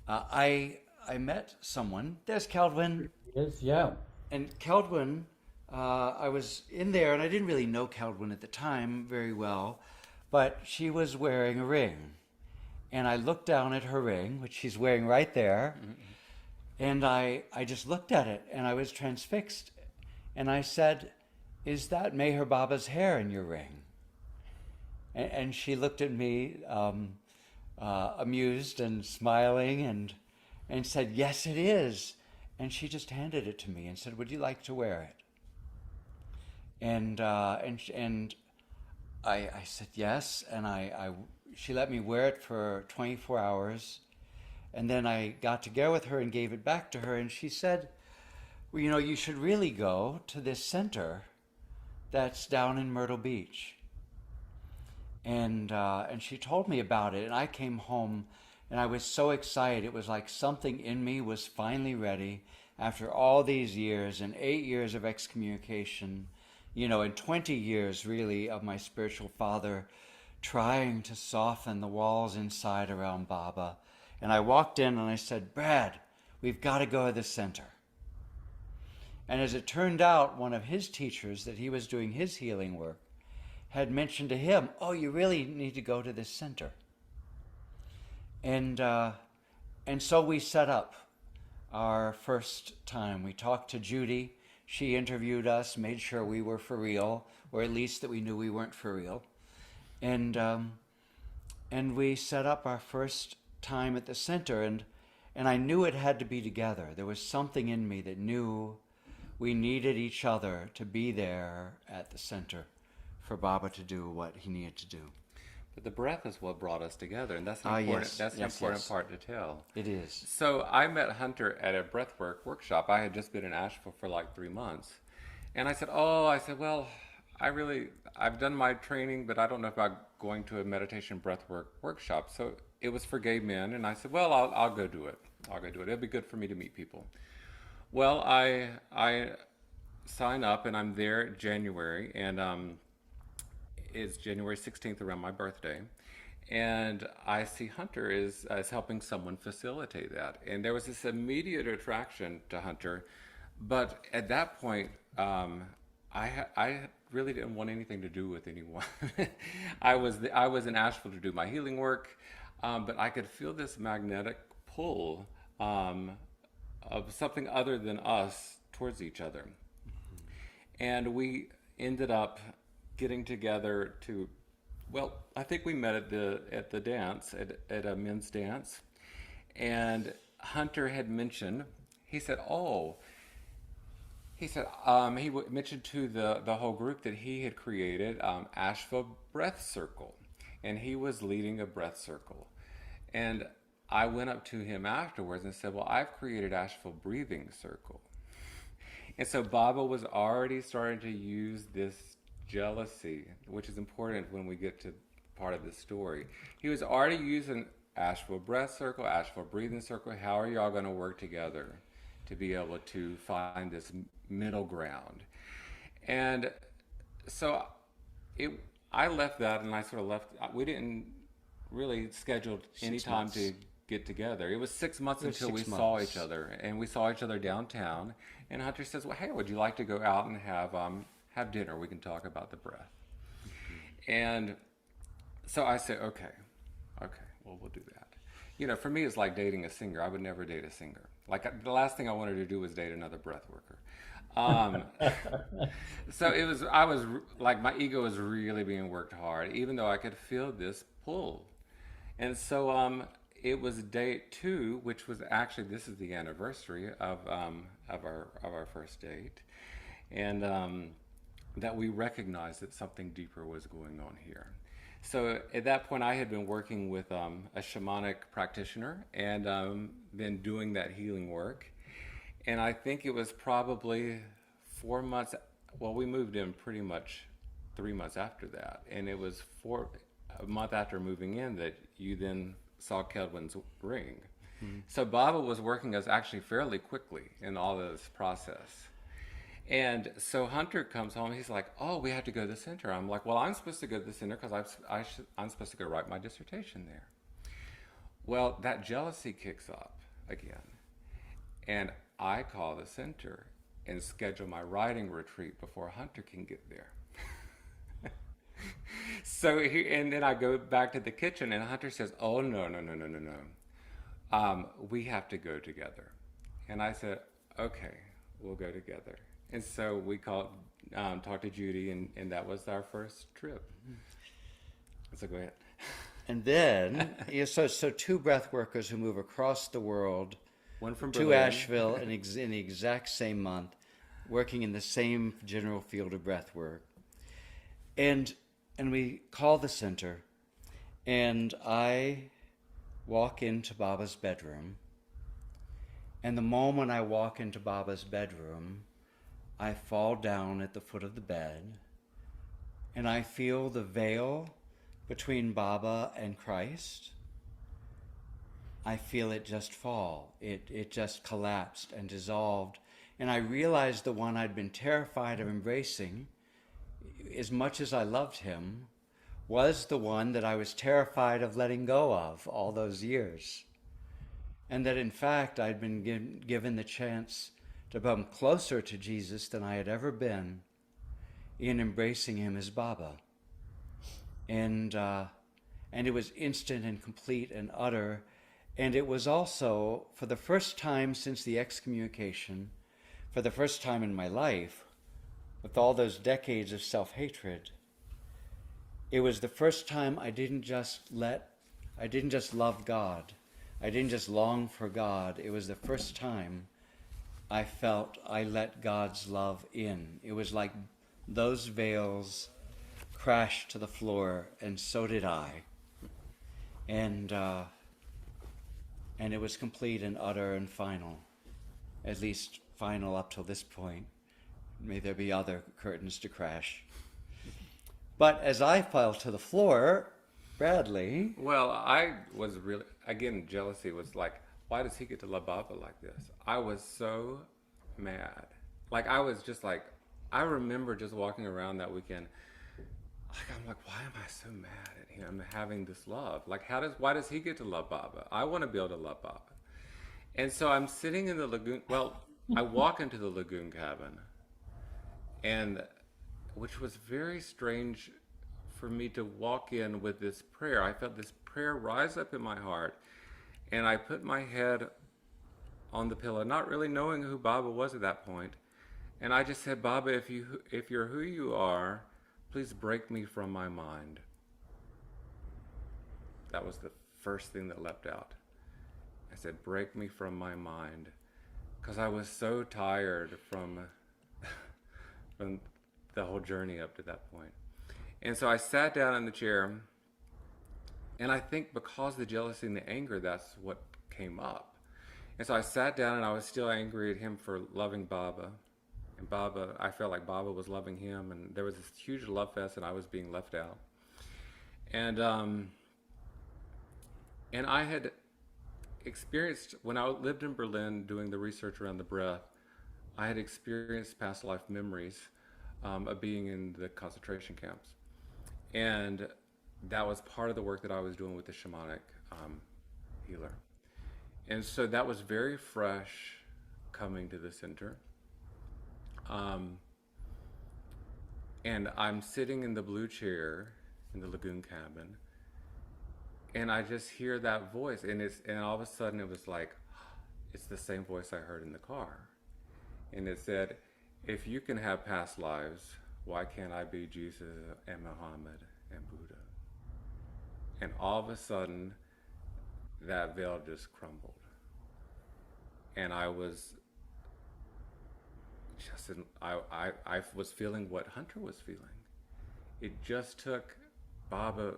I met someone. There's Keldwin. Yes, yeah. And Keldwin, I was in there, and I didn't really know Keldwin at the time very well, but she was wearing a ring. And I looked down at her ring, which she's wearing right there, and I just looked at it, and I was transfixed. And I said, is that Meher Baba's hair in your ring? And she looked at me, amused and smiling, and said, yes, it is. And she just handed it to me and said, would you like to wear it? And I said yes, and she let me wear it for 24 hours, and then I got together with her and gave it back to her, and she said, well, you know, you should really go to this center that's down in Myrtle Beach. And she told me about it, and I came home, and I was so excited. It was like something in me was finally ready after all these years and 8 years of excommunication, you know, and 20 years really of my spiritual father trying to soften the walls inside around Baba. And I walked in and I said, Brad, we've got to go to the center. And as it turned out, one of his teachers that he was doing his healing work had mentioned to him, oh, you really need to go to this center. And so we set up our first time. We talked to Judy. She interviewed us, made sure we were for real, or at least that we knew we weren't for real. And we set up our first time at the center, and I knew it had to be together. There was something in me that knew we needed each other to be there at the center for Baba to do what he needed to do. But the breath is what brought us together, and that's an important part to tell. It is. So I met Hunter at a breathwork workshop. I had just been in Asheville for like 3 months. And I said, well, I've done my training, but I don't know about going to a meditation breathwork workshop. So it was for gay men, and I said, well, I'll go do it. It'll be good for me to meet people. Well, I sign up, and I'm there in January, and it's January 16th around my birthday. And I see Hunter is helping someone facilitate that. And there was this immediate attraction to Hunter. But at that point, I really didn't want anything to do with anyone. I was in Asheville to do my healing work, but I could feel this magnetic pull of something other than us towards each other. And we ended up getting together to, well, I think we met at the dance, at a men's dance. And Hunter had mentioned, he mentioned to the whole group that he had created Asheville Breath Circle, and he was leading a breath circle. And I went up to him afterwards and said, well, I've created Asheville Breathing Circle. And so Baba was already starting to use this jealousy, which is important when we get to part of the story. He was already using Asheville Breath Circle, Asheville Breathing Circle. How are y'all going to work together to be able to find this middle ground? And so I left that, and I sort of left. We didn't really schedule any time to get together. It was 6 months until we saw each other, and we saw each other downtown. And Hunter says, well, hey, would you like to go out and have dinner? We can talk about the breath. Mm-hmm. And so I said, okay, well, we'll do that. You know, for me, it's like dating a singer. I would never date a singer. Like, the last thing I wanted to do was date another breath worker. So I was like, my ego was really being worked hard, even though I could feel this pull. And so it was date 2, which was actually, this is the anniversary of our first date. And that we recognized that something deeper was going on here. So at that point, I had been working with a shamanic practitioner and been doing that healing work. And I think it was probably 4 months, well, we moved in pretty much 3 months after that. And it was a month after moving in that you then saw Kedwin's ring. Mm-hmm. So Baba was working us actually fairly quickly in all of this process. And so Hunter comes home, he's like, oh, we have to go to the center. I'm like, well, I'm supposed to go to the center because I'm supposed to go write my dissertation there. Well, that jealousy kicks up again. And I call the center and schedule my writing retreat before Hunter can get there. And then I go back to the kitchen and Hunter says, oh, no. We have to go together. And I said, okay, we'll go together. And so we talked to Judy, and that was our first trip. So go ahead. And then, so 2 breath workers who move across the world, one from to Berlin. Asheville in the exact same month, working in the same general field of breath work. And and we call the center, and I walk into Baba's bedroom. And the moment I walk into Baba's bedroom, I fall down at the foot of the bed, and I feel the veil between Baba and Christ. I feel it just fall. It just collapsed and dissolved. And I realized the one I'd been terrified of embracing, as much as I loved him, was the one that I was terrified of letting go of all those years. And that in fact I'd been given the chance to come closer to Jesus than I had ever been in embracing him as Baba. And it was instant and complete and utter. And it was also, for the first time since the excommunication, for the first time in my life, with all those decades of self-hatred, it was the first time I didn't just love God. I didn't just long for God. It was the first time I felt I let God's love in. It was like those veils crashed to the floor, and so did I. And it was complete and utter and final, at least final up till this point. May there be other curtains to crash. But as I fell to the floor, Bradley... Well, I was really, again, jealousy was like, why does he get to love Baba like this? I was so mad. Like, I was just like, I remember just walking around that weekend, I'm like, why am I so mad at him having this love? Like, why does he get to love Baba? I want to be able to love Baba. And so I'm sitting in the lagoon, I walk into the lagoon cabin, and which was very strange for me to walk in with this prayer. I felt this prayer rise up in my heart, and I put my head on the pillow, not really knowing who Baba was at that point. And I just said, Baba, if you're who you are, please break me from my mind. That was the first thing that leapt out. I said, break me from my mind. Because I was so tired from the whole journey up to that point. And so I sat down in the chair, and I think because of the jealousy and the anger, that's what came up. And so I sat down, and I was still angry at him for loving Baba. And Baba, I felt like Baba was loving him, and there was this huge love fest, and I was being left out. And I had experienced, when I lived in Berlin doing the research around the breath, I had experienced past life memories of being in the concentration camps. And that was part of the work that I was doing with the shamanic healer. And so that was very fresh coming to the center. And I'm sitting in the blue chair in the lagoon cabin, and I just hear that voice, and all of a sudden it was like, it's the same voice I heard in the car. And it said, if you can have past lives, why can't I be Jesus and Muhammad and Buddha? And all of a sudden, that veil just crumbled. And I was just, I was feeling what Hunter was feeling. It just took Baba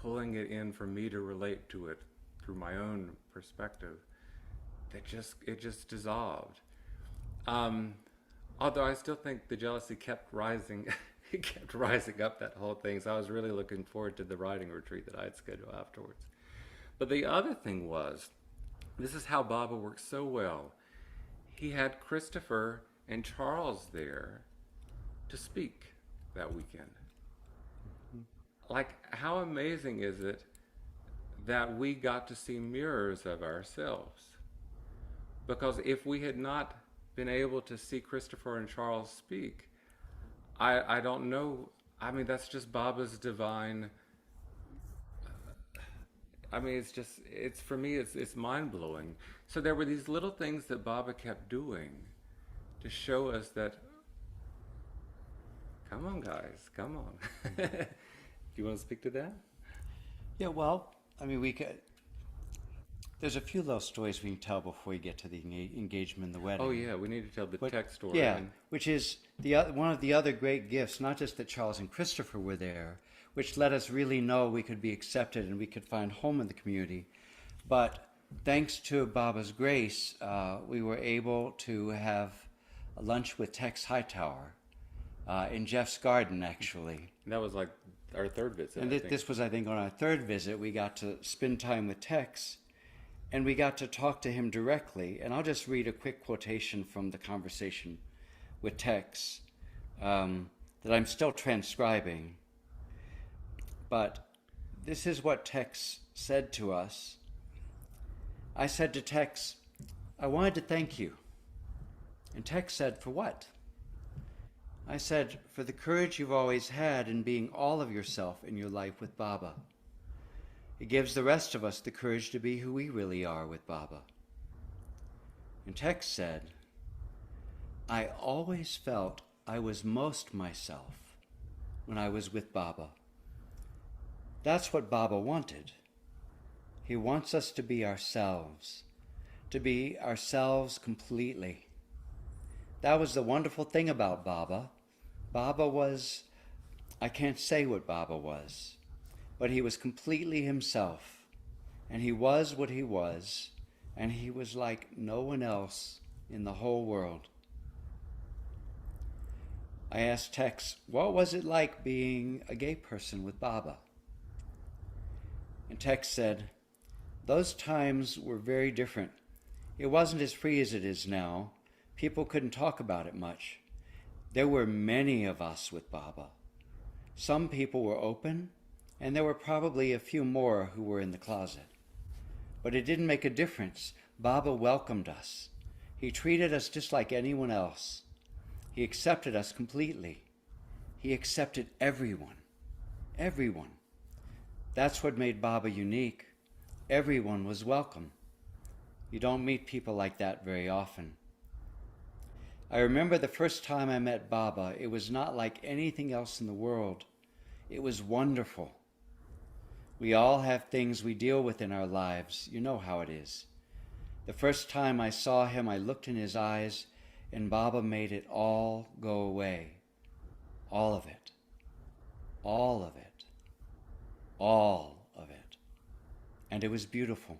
pulling it in for me to relate to it through my own perspective. It just dissolved. Although I still think the jealousy kept rising. It kept rising up, that whole thing. So I was really looking forward to the writing retreat that I had scheduled afterwards. But the other thing was, this is how Baba works so well. He had Christopher and Charles there to speak that weekend. Like, how amazing is it that we got to see mirrors of ourselves? Because if we had not been able to see Christopher and Charles speak, I don't know. I mean, that's just Baba's divine. I mean, for me, it's mind-blowing. So there were these little things that Baba kept doing to show us that, come on, guys, come on. Do you want to speak to that? Yeah, well, I mean, there's a few little stories we can tell before we get to the engagement and the wedding. Oh, yeah, we need to tell the text story. Yeah, which is one of the other great gifts, not just that Charles and Christopher were there, which let us really know we could be accepted and we could find home in the community. But thanks to Baba's grace, we were able to have a lunch with Tex Hightower in Jeff's garden, actually. That was like our third visit. And this was, I think, on our third visit. We got to spend time with Tex, and we got to talk to him directly. And I'll just read a quick quotation from the conversation with Tex that I'm still transcribing. But this is what Tex said to us. I said to Tex, "I wanted to thank you." And Tex said, "For what?" I said, "For the courage you've always had in being all of yourself in your life with Baba. It gives the rest of us the courage to be who we really are with Baba." And Tex said, "I always felt I was most myself when I was with Baba. That's what Baba wanted. He wants us to be ourselves completely. That was the wonderful thing about Baba. Baba was, I can't say what Baba was, but he was completely himself, and he was what he was, and he was like no one else in the whole world." I asked Tex, what was it like being a gay person with Baba? And Tex said, "Those times were very different. It wasn't as free as it is now. People couldn't talk about it much. There were many of us with Baba. Some people were open, and there were probably a few more who were in the closet. But it didn't make a difference. Baba welcomed us. He treated us just like anyone else. He accepted us completely. He accepted everyone. Everyone. That's what made Baba unique. Everyone was welcome. You don't meet people like that very often. I remember the first time I met Baba, it was not like anything else in the world. It was wonderful. We all have things we deal with in our lives. You know how it is. The first time I saw him, I looked in his eyes, and Baba made it all go away. All of it. All of it. All of it. And it was beautiful.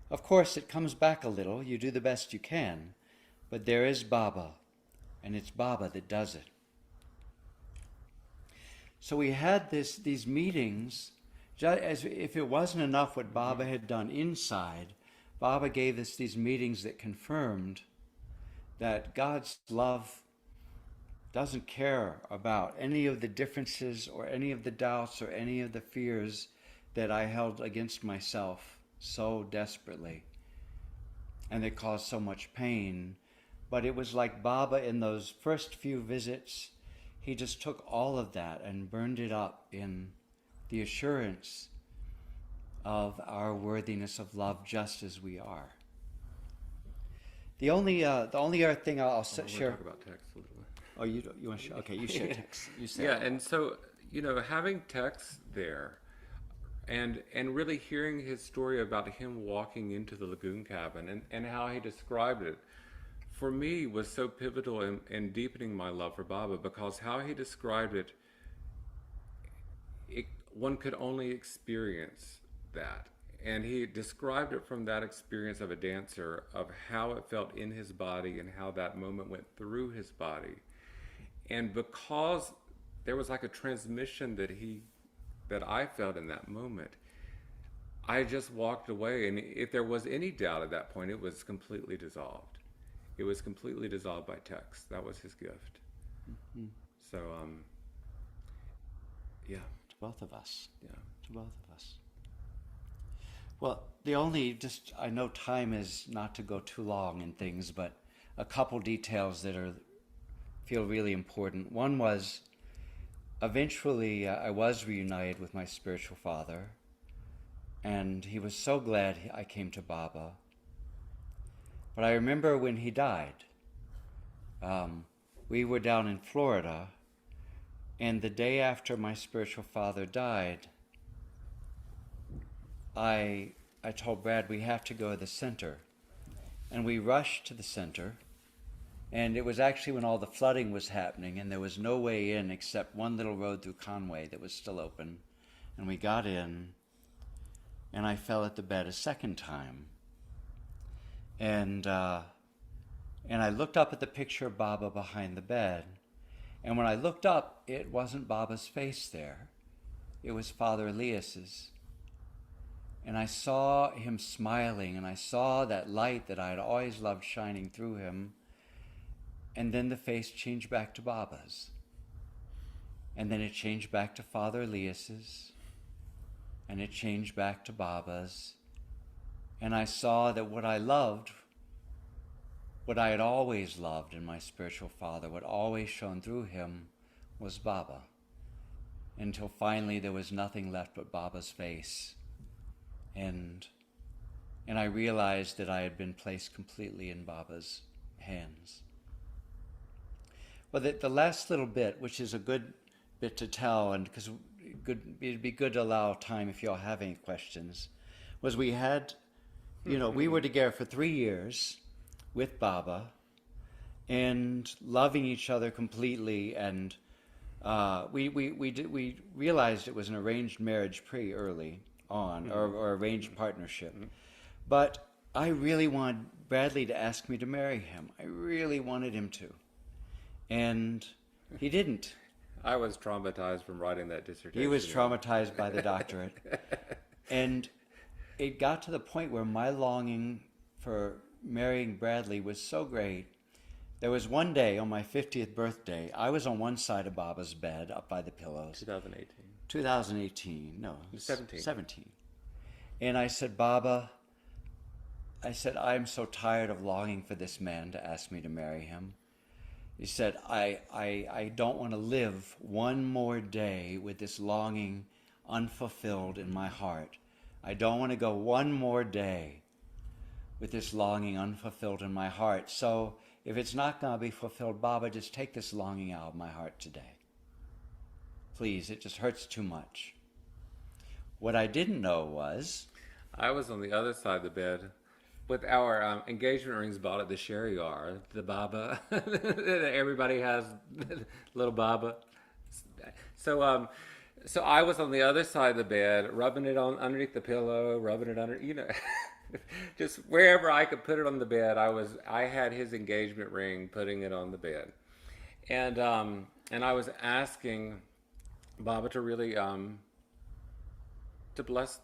Of course, it comes back a little. You do the best you can. But there is Baba, and it's Baba that does it. So we had these meetings, as if it wasn't enough what Baba had done inside, Baba gave us these meetings that confirmed that God's love doesn't care about any of the differences or any of the doubts or any of the fears that I held against myself so desperately, and that caused so much pain. But it was like Baba in those first few visits, he just took all of that and burned it up in the assurance of our worthiness of love just as we are. The only other thing I'll share. Talk about Tex a little bit. Oh, you want to share? Okay, you share Tex. You say. Yeah, and so, having Tex there and really hearing his story about him walking into the lagoon cabin and how he described it, for me, was so pivotal in deepening my love for Baba, because how he described it, one could only experience that. And he described it from that experience of a dancer, of how it felt in his body and how that moment went through his body. And because there was like a transmission that I felt in that moment, I just walked away. And if there was any doubt at that point, it was completely dissolved. It was completely dissolved by Tex. That was his gift. Mm-hmm. So, yeah. To both of us. Yeah. To both of us. Well, I know time is not to go too long in things, but a couple details that feel really important. One was, eventually I was reunited with my spiritual father, and he was so glad I came to Baba. But I remember when he died, we were down in Florida, and the day after my spiritual father died, I told Brad we have to go to the center. And we rushed to the center, And it was actually when all the flooding was happening, and there was no way in except one little road through Conway that was still open. And we got in, and I fell at the bed a second time. And I looked up at the picture of Baba behind the bed. And when I looked up, it wasn't Baba's face there. It was Father Elias's. And I saw him smiling, and I saw that light that I had always loved shining through him. And then the face changed back to Baba's. And then it changed back to Father Elias's. And it changed back to Baba's. And I saw that what I loved, what I had always loved in my spiritual father, what always shone through him, was Baba. Until finally there was nothing left but Baba's face. And I realized that I had been placed completely in Baba's hands. Well, the last little bit, which is a good bit to tell, and because it'd be good to allow time if you all have any questions, was we had, we were together for 3 years with Baba and loving each other completely, and we realized it was an arranged marriage pretty early on, or arranged partnership. But I really wanted Bradley to ask me to marry him. I really wanted him to. And he didn't. I was traumatized from writing that dissertation. He was traumatized by the doctorate. And it got to the point where my longing for marrying Bradley was so great. There was one day on my 50th birthday, I was on one side of Baba's bed up by the pillows. 2018, no. 17. And I said, Baba, I'm so tired of longing for this man to ask me to marry him. He said, I don't want to live one more day with this longing unfulfilled in my heart. I don't want to go one more day with this longing unfulfilled in my heart. So if it's not going to be fulfilled, Baba, just take this longing out of my heart today. Please, it just hurts too much. What I didn't know was... I was on the other side of the bed with our engagement rings bought at the Sherry Yard, the Baba. Everybody has little Baba. So I was on the other side of the bed, rubbing it on underneath the pillow, rubbing it under, just wherever I could put it on the bed. I had his engagement ring, putting it on the bed, and I was asking Baba to really to bless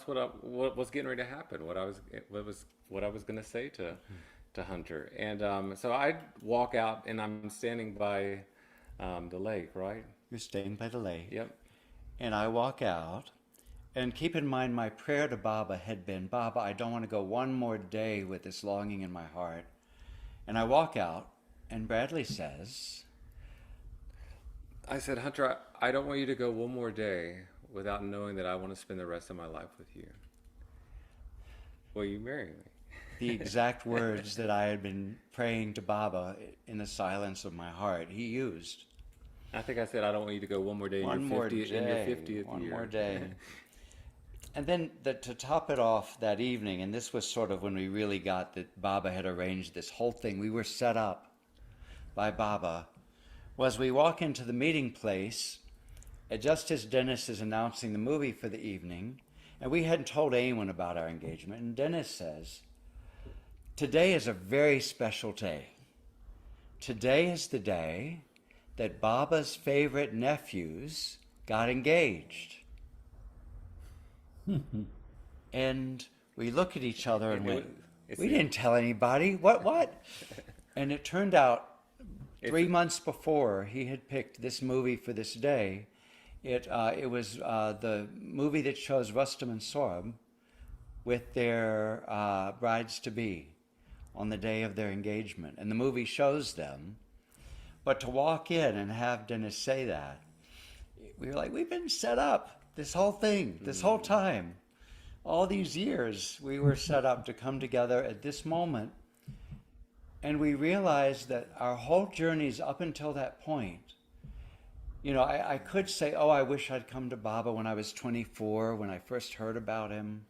what was getting ready to happen, what I was going to say to Hunter. And so I walk out, and I'm standing by the lake, right? You're staying by the lake. Yep. And I walk out, and keep in mind my prayer to Baba had been, Baba, I don't want to go one more day with this longing in my heart. And I walk out, and Bradley says... I said, Hunter, I don't want you to go one more day without knowing that I want to spend the rest of my life with you. Will you marry me? The exact words that I had been praying to Baba in the silence of my heart, he used. I think I said, I don't want you to go one more day in your 50th year. One more day. And then to top it off that evening, and this was sort of when we really got that Baba had arranged this whole thing, we were set up by Baba, was we walk into the meeting place, just as Dennis is announcing the movie for the evening, and we hadn't told anyone about our engagement, and Dennis says, today is a very special day. Today is the day that Baba's favorite nephews got engaged. And we look at each other and went, we didn't tell anybody. What? And it turned out 3 months before he had picked this movie for this day, it was the movie that shows Rustam and Sorab with their brides-to-be on the day of their engagement. And the movie shows them. But to walk in and have Dennis say that, we were like, we've been set up this whole thing, this whole time. All these years we were set up to come together at this moment. And we realized that our whole journeys up until that point, I could say, I wish I'd come to Baba when I was 24, when I first heard about him.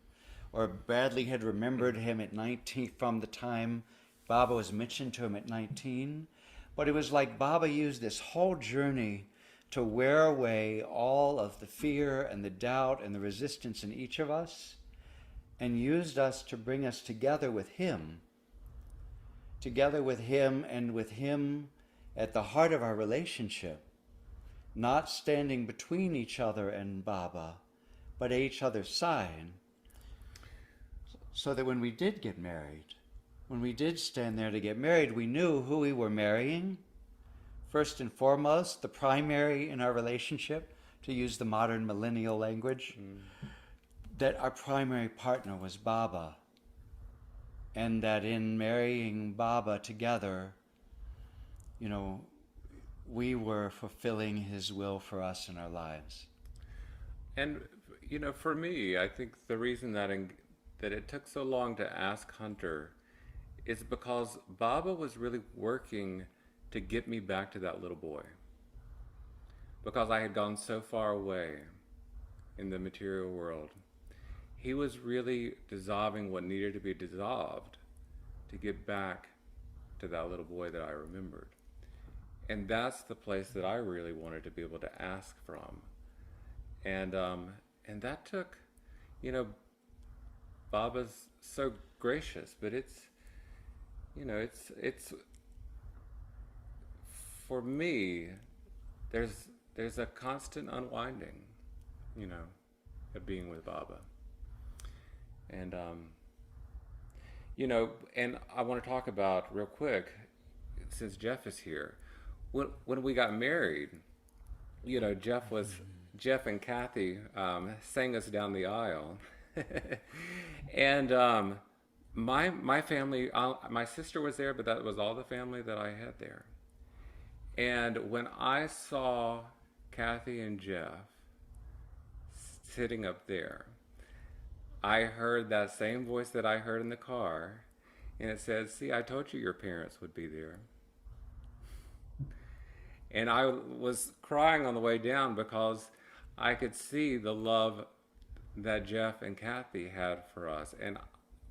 Or Bradley had remembered him at 19 from the time Baba was mentioned to him at 19, but it was like Baba used this whole journey to wear away all of the fear and the doubt and the resistance in each of us, and used us to bring us together with him and with him at the heart of our relationship, not standing between each other and Baba, but at each other's side, so that when we did get married, when we did stand there to get married, we knew who we were marrying. First and foremost, the primary in our relationship, to use the modern millennial language, that our primary partner was Baba. And that in marrying Baba together, we were fulfilling his will for us in our lives. And, for me, I think the reason that it took so long to ask Hunter is because Baba was really working to get me back to that little boy. Because I had gone so far away in the material world. He was really dissolving what needed to be dissolved to get back to that little boy that I remembered. And that's the place that I really wanted to be able to ask from. And that took, Baba's so gracious, but it's for me, there's a constant unwinding, of being with Baba. And, and I want to talk about real quick, since Jeff is here, when we got married, Jeff and Kathy sang us down the aisle. And my family, my sister was there, but that was all the family that I had there. And when I saw Kathy and Jeff sitting up there, I heard that same voice that I heard in the car, and it said, "See, I told you your parents would be there." And I was crying on the way down because I could see the love that Jeff and Kathy had for us. And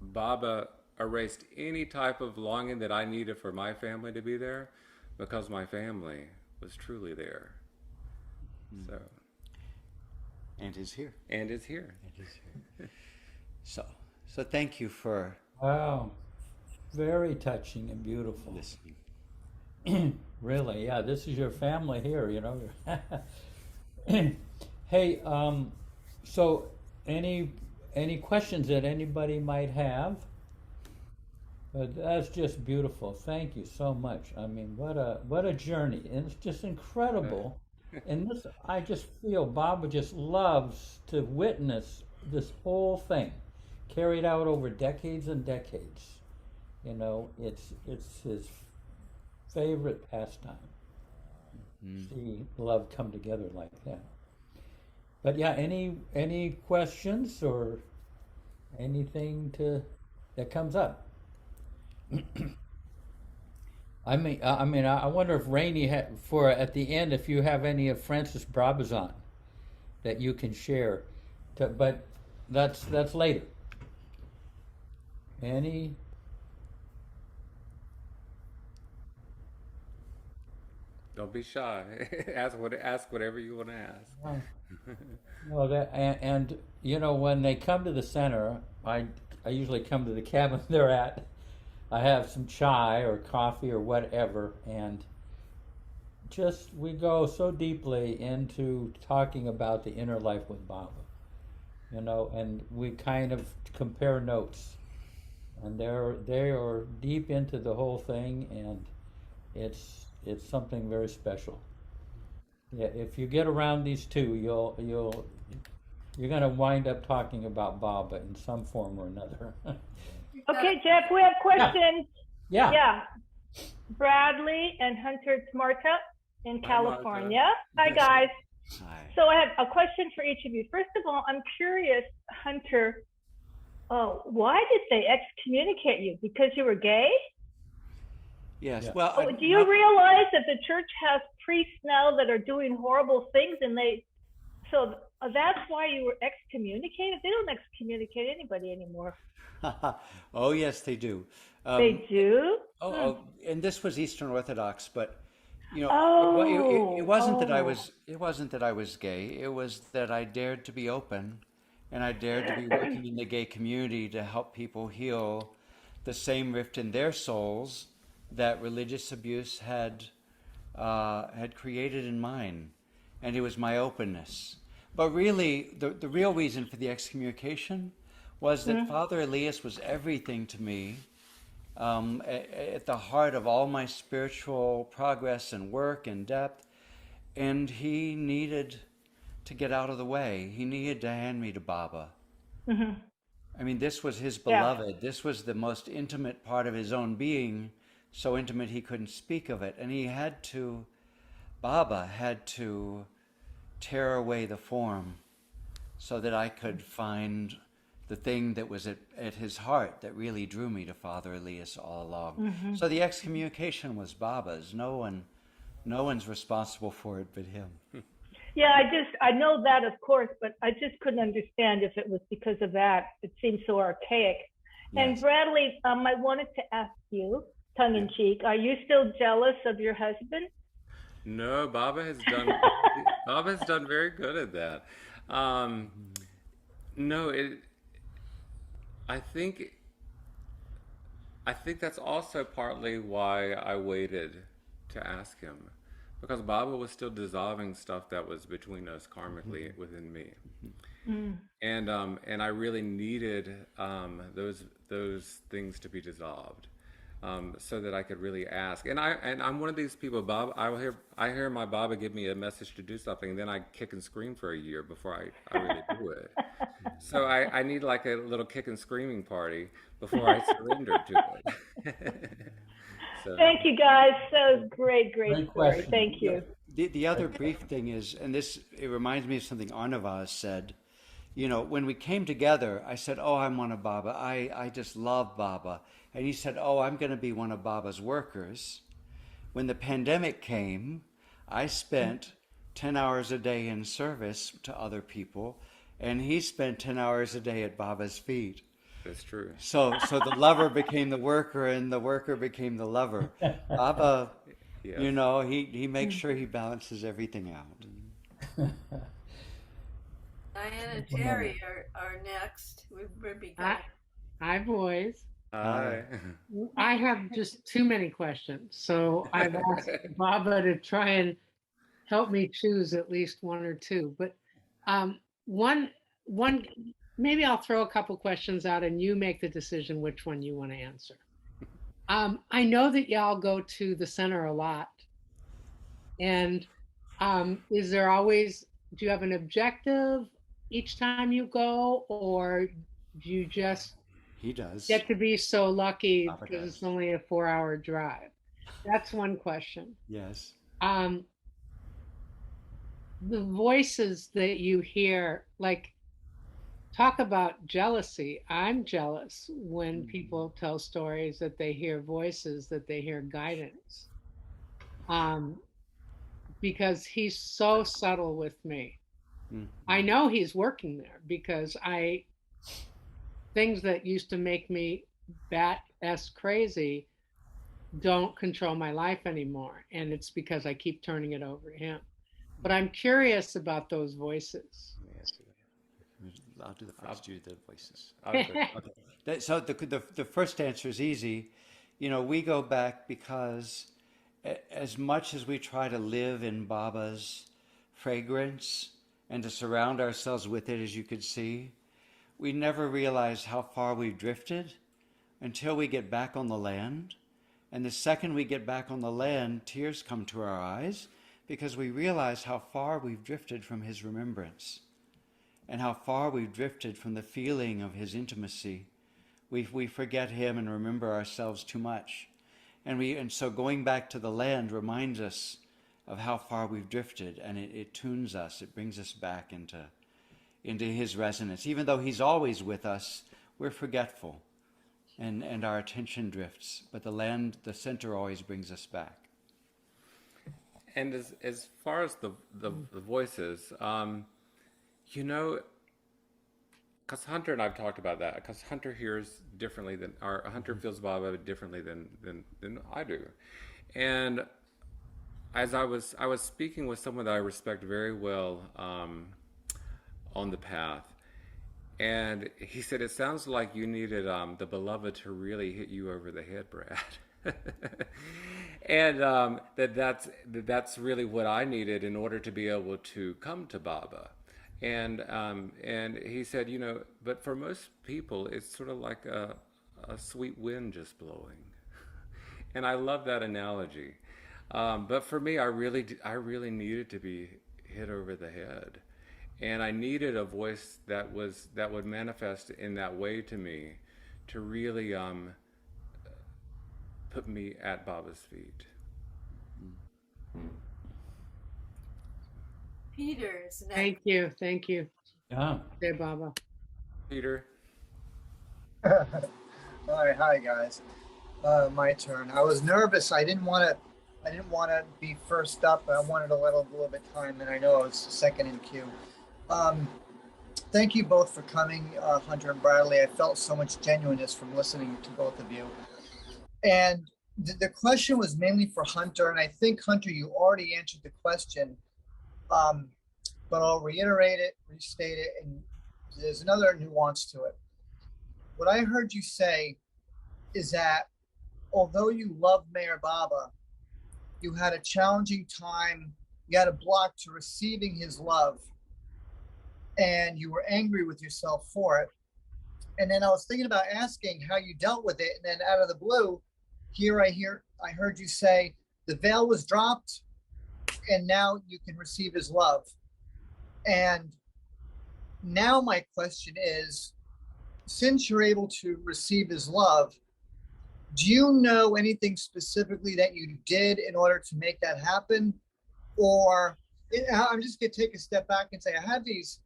Baba erased any type of longing that I needed for my family to be there, because my family was truly there. So. And is here. And is here. So thank you for Wow, very touching and beautiful. listening. Really, yeah, this is your family here, Hey, so any questions that anybody might have? But that's just beautiful. Thank you so much. I mean, what a journey, and it's just incredible. And this, I just feel Baba just loves to witness this whole thing, carried out over decades and decades. It's his favorite pastime. See love come together like that. But yeah, any questions or anything that comes up? I wonder if Rainey for at the end, if you have any of Francis Brabazon that you can share, but that's later. Any? Don't be shy. Ask whatever you want to ask. No, and when they come to the center, I usually come to the cabin they're at. I have some chai or coffee or whatever, and just we go so deeply into talking about the inner life with Baba, and we kind of compare notes, and they are deep into the whole thing, and it's something very special. Yeah, if you get around these two, you're gonna wind up talking about Baba in some form or another. Okay, Jeff, we have questions. Yeah. Yeah. Bradley and Hunter, it's Marta in Hi, California. Marta. Hi, guys. Hi. So I have a question for each of you. First of all, I'm curious, Hunter, why did they excommunicate you? Because you were gay? Yes. Yeah. Well, Oh, do you realize that the church has priests now that are doing horrible things, and so that's why you were excommunicated? They don't excommunicate anybody anymore. oh yes, they do. They do? And this was Eastern Orthodox, but it Oh, wasn't that oh. it wasn't that I was gay. It was that I dared to be open, and I dared to be working in the gay community to help people heal the same rift in their souls that religious abuse had created in mine, and it was my openness. But really, the real reason for the excommunication was that Father Elias was everything to me, at the heart of all my spiritual progress and work and depth, and he needed to get out of the way. He needed to hand me to Baba. Hmm. I mean, this was his Yeah. beloved. This was the most intimate part of his own being, so intimate he couldn't speak of it. And Baba had to tear away the form so that I could find the thing that was at his heart that really drew me to Father Elias all along. So the excommunication was Baba's. No one's responsible for it but him. Yeah, I know that, of course, but I just couldn't understand if it was because of that. It seems so archaic. And Yes. Bradley, I wanted to ask you, tongue in cheek, are you still jealous of your husband? No, Baba has done very good at that. Um, no, I think I think that's also partly why I waited to ask him, because Baba was still dissolving stuff that was between us karmically within me, Mm. and I really needed those things to be dissolved, so that I could really ask. And I'm one of these people. I hear my Baba give me a message to do something, and then I kick and scream for a year before I really do it. So I need like a little kick and screaming party before I surrender to it. So Thank you, guys. So great, great Great story. question. Thank you. The other brief thing is, and it reminds me of something Arnavaz said. When we came together, I said, "Oh, I'm one of Baba. I just love Baba." And he said, "Oh, I'm going to be one of Baba's workers." When the pandemic came, I spent 10 hours a day in service to other people, and he spent 10 hours a day at Baba's feet. that's true. So the lover became the worker, and the worker became the lover. Baba, Yes. he makes sure he balances everything out. Diana and Terry are next. We're beginning. Hi, boys. Hi. I have just too many questions. So I've asked Baba to try and help me choose at least one or two. But one, maybe I'll throw a couple questions out and you make the decision which one you want to answer. I know that y'all go to the center a lot. And is there always, do you have an objective each time you go, or do you just He does. get to be so lucky Papa because does. it's only a 4-hour drive? That's one question. Yes. Um, the voices that you hear, like, talk about jealousy. I'm jealous when people tell stories that they hear voices, that they hear guidance. Because he's so subtle with me. I know he's working there because things that used to make me bat-esque crazy don't control my life anymore. And it's because I keep turning it over to him. But I'm curious about those voices. I'll do the first. You do the voices. Okay. So the first answer is easy. We go back because as much as we try to live in Baba's fragrance and to surround ourselves with it, as you could see, we never realize how far we've drifted until we get back on the land. And the second we get back on the land, tears come to our eyes because we realize how far we've drifted from his remembrance and how far we've drifted from the feeling of his intimacy. We forget him and remember ourselves too much. And so going back to the land reminds us of how far we've drifted, and it tunes us. It brings us back into his resonance. Even though he's always with us, we're forgetful, and our attention drifts. But the center always brings us back. And as far as the voices, you know, because Hunter and I've talked about that. Because Hunter hears differently than, or Hunter feels Baba differently than I do, and as I was speaking with someone that I respect very well on the path, and he said it sounds like you needed the beloved to really hit you over the head, Brad. And that's really what I needed in order to be able to come to Baba. And he said, but for most people, it's sort of like a sweet wind just blowing. And I love that analogy. But for me, I really needed to be hit over the head, and I needed a voice that would manifest in that way to me, to really put me at Baba's feet. Peter is next. Thank you. Thank you. Yeah. Dear Baba. Peter. All right, hi guys. My turn. I was nervous. I didn't want to. I didn't want to be first up. I wanted to let a little bit of time, and I know I was second in queue. Thank you both for coming, Hunter and Bradley. I felt so much genuineness from listening to both of you. And the question was mainly for Hunter, and I think Hunter, you already answered the question. But I'll reiterate it, restate it, and there's another nuance to it. What I heard you say is that although you loved Mayor Baba, you had a challenging time, you had a block to receiving his love, and you were angry with yourself for it. And then I was thinking about asking how you dealt with it, and then out of the blue, I heard you say the veil was dropped, and now you can receive his love. And now my question is, since you're able to receive his love, do you know anything specifically that you did in order to make that happen? Or I'm just going to take a step back and say, I had these,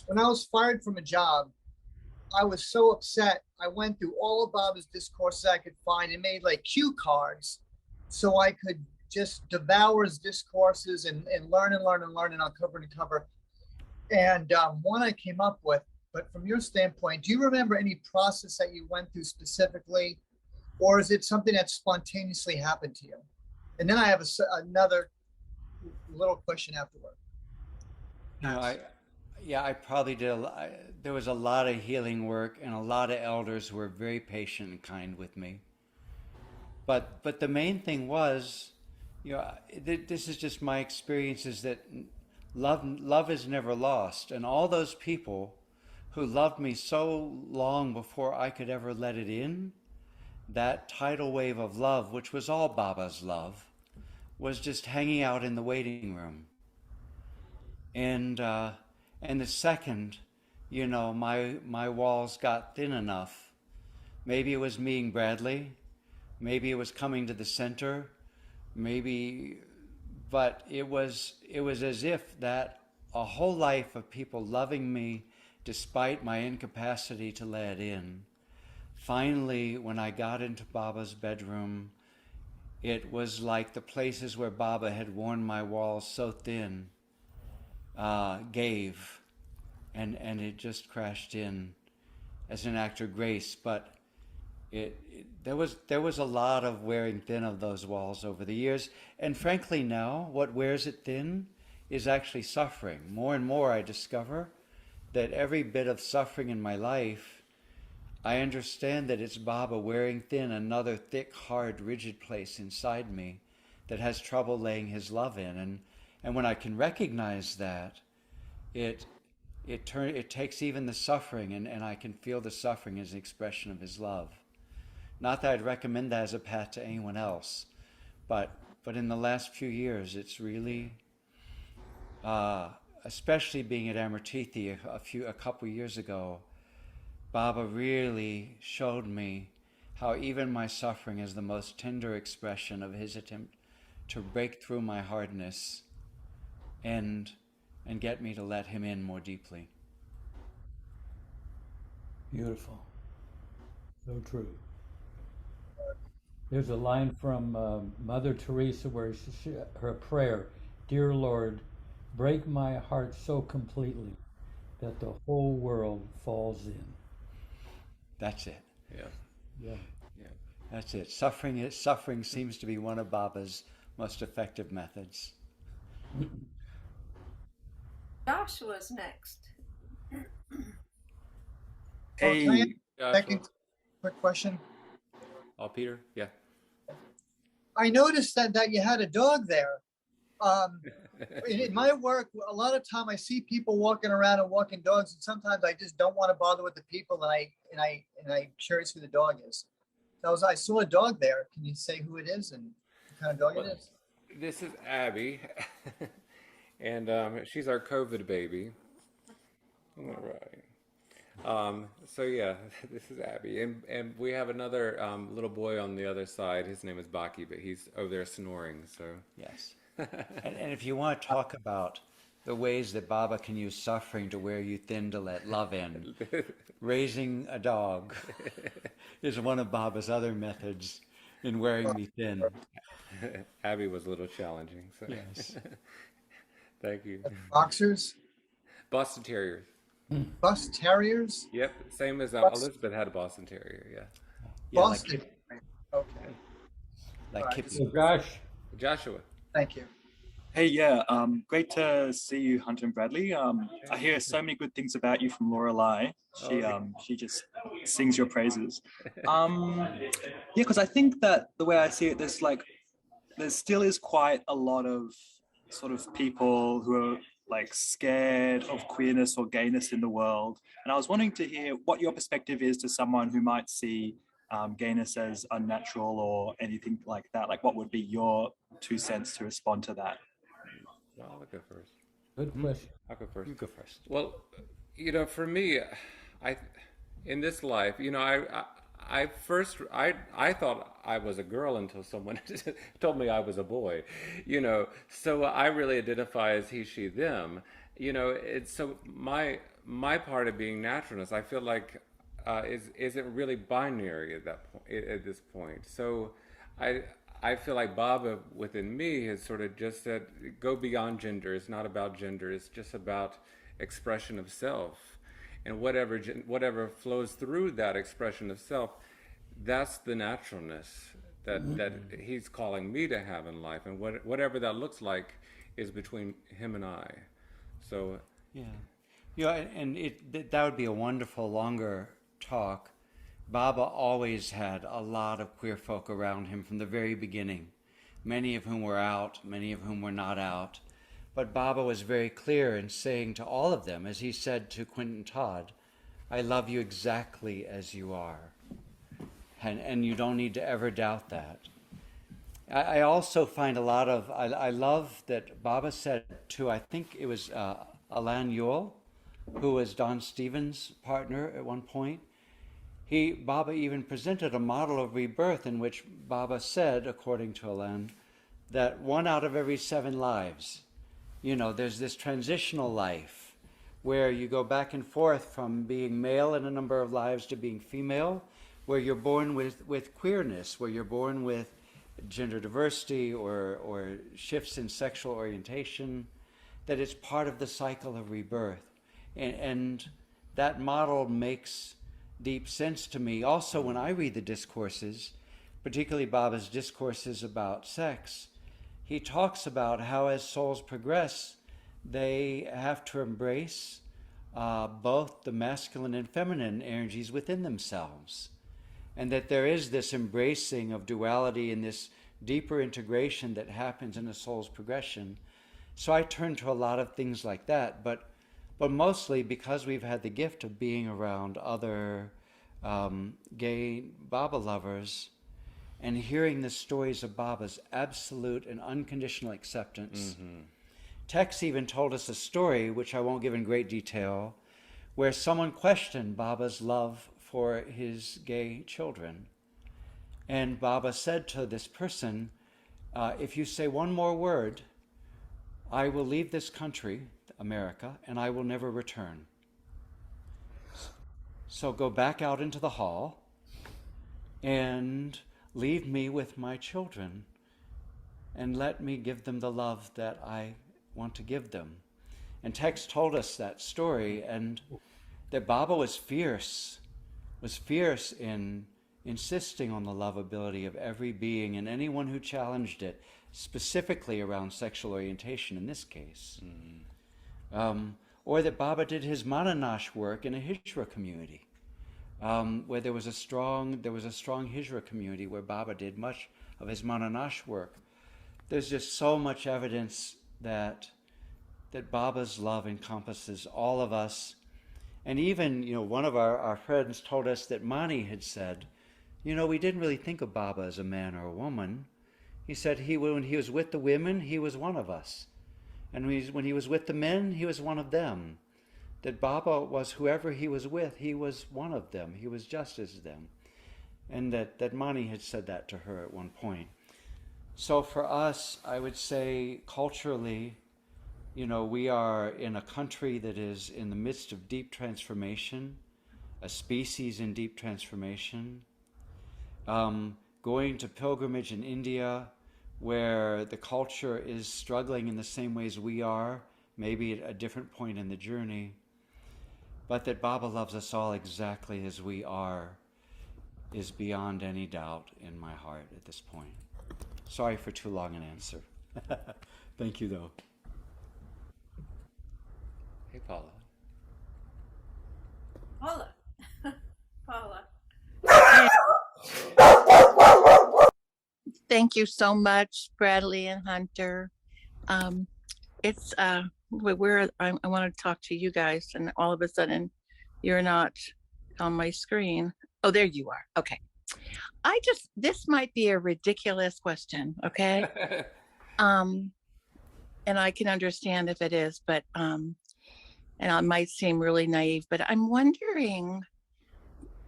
when I was fired from a job, I was so upset. I went through all of Baba's discourses I could find and made like cue cards so I could just devour his discourses and learn and learn and learn and uncover and uncover. And one I came up with, but from your standpoint, do you remember any process that you went through specifically, or is it something that spontaneously happened to you? And then I have another little question afterward. No, I probably did. There was a lot of healing work, and a lot of elders were very patient and kind with me. But the main thing was, this is just my experience, is that love is never lost, and all those people who loved me so long before I could ever let it in, that tidal wave of love, which was all Baba's love, was just hanging out in the waiting room. And the second, my walls got thin enough. Maybe it was meeting Bradley, maybe it was coming to the center, but it was as if that a whole life of people loving me despite my incapacity to let in. Finally, when I got into Baba's bedroom, it was like the places where Baba had worn my walls so thin gave, and it just crashed in as an act of grace. But there was a lot of wearing thin of those walls over the years, and frankly now what wears it thin is actually suffering. More and more I discover that every bit of suffering in my life, I understand that it's Baba wearing thin another thick, hard, rigid place inside me that has trouble laying his love in. And when I can recognize that, it takes even the suffering, and I can feel the suffering as an expression of his love. Not that I'd recommend that as a path to anyone else, but in the last few years, it's really, especially being at Amrtithi a couple years ago, Baba really showed me how even my suffering is the most tender expression of his attempt to break through my hardness and get me to let him in more deeply. Beautiful. So true. There's a line from Mother Teresa where her prayer, "Dear Lord, break my heart so completely that the whole world falls in. That's it. Yeah. Yeah. Yeah. That's it. Suffering seems to be one of Baba's most effective methods. Joshua's next. Oh, can I ask Hey, a second quick question? Oh, Peter? Yeah. I noticed that you had a dog there. In my work, a lot of time I see people walking around and walking dogs, and sometimes I just don't want to bother with the people, and I'm curious who the dog is. So I saw a dog there. Can you say who it is and what kind of dog it is? This is Abby, and she's our COVID baby. All right. So yeah, this is Abby, and we have another little boy on the other side. His name is Baki, but he's over there snoring. So Yes. And if you want to talk about the ways that Baba can use suffering to wear you thin to let love in, raising a dog is one of Baba's other methods in wearing me thin. Abby was a little challenging. So. Yes. Thank you. Boxers, Boston Terriers. Bus Terriers, Yep, same as Bos- Elizabeth had a Boston Terrier. Yeah. Yeah, Boston. Okay, like Kip. So Josh, Joshua. thank you. hey, yeah, great to see you, Hunter and Bradley. I hear so many good things about you from Lorelei. She just sings your praises. Yeah, because I think that the way I see it, there still is quite a lot of sort of people who are like scared of queerness or gayness in the world. And I was wanting to hear what your perspective is to someone who might see gayness as unnatural or anything like that. Like, what would be your 2 cents to respond to that? I'll go first. good question. I'll go first. You go first. Well, for me, in this life, I thought I was a girl until someone told me I was a boy, so I really identify as he, she, them, it's so my part of being naturalness, I feel like, isn't really binary at this point. So I feel like Baba within me has sort of just said, go beyond gender. It's not about gender. It's just about expression of self. And whatever flows through that expression of self, that's the naturalness that he's calling me to have in life. And whatever that looks like is between him and I. So And that would be a wonderful longer talk. Baba always had a lot of queer folk around him from the very beginning, many of whom were out, many of whom were not out. But Baba was very clear in saying to all of them, as he said to Quentin Todd, I love you exactly as you are. And you don't need to ever doubt that. I also find I love that Baba said to, I think it was Alan Ewell, who was Don Stevens' partner at one point. Baba even presented a model of rebirth in which Baba said, according to Alan, that 1 out of every 7 lives, there's this transitional life where you go back and forth from being male in a number of lives to being female, where you're born with queerness, where you're born with gender diversity or shifts in sexual orientation, that it's part of the cycle of rebirth. And that model makes deep sense to me. Also, when I read the discourses, particularly Baba's discourses about sex, he talks about how as souls progress, they have to embrace both the masculine and feminine energies within themselves. And that there is this embracing of duality and this deeper integration that happens in a soul's progression. So I turn to a lot of things like that, but mostly because we've had the gift of being around other gay Baba lovers and hearing the stories of Baba's absolute and unconditional acceptance. Mm-hmm. Tex even told us a story, which I won't give in great detail, where someone questioned Baba's love for his gay children. And Baba said to this person, if you say one more word, I will leave this country, America, and I will never return. So go back out into the hall and leave me with my children and let me give them the love that I want to give them. And Tex told us that story, and that Baba was fierce in insisting on the lovability of every being and anyone who challenged it, specifically around sexual orientation in this case. Or that Baba did his Mananash work in a Hijra community, where there was a strong Hijra community where Baba did much of his Mananash work. There's just so much evidence that Baba's love encompasses all of us. And even, one of our friends told us that Mani had said, we didn't really think of Baba as a man or a woman. He said when he was with the women, he was one of us. And when he was with the men, he was one of them. That Baba was whoever he was with, he was one of them. He was just as them. And that Mani had said that to her at one point. So for us, I would say culturally, we are in a country that is in the midst of deep transformation, a species in deep transformation. Going to pilgrimage in India, where the culture is struggling in the same ways we are, maybe at a different point in the journey, but that Baba loves us all exactly as we are, is beyond any doubt in my heart at this point. Sorry for too long an answer. Thank you, though. Hey, Paula. Paula. Thank you so much, Bradley and Hunter. I want to talk to you guys, and all of a sudden, you're not on my screen. Oh, there you are. Okay. This might be a ridiculous question, okay? And I can understand if it is, but and it might seem really naive, but I'm wondering,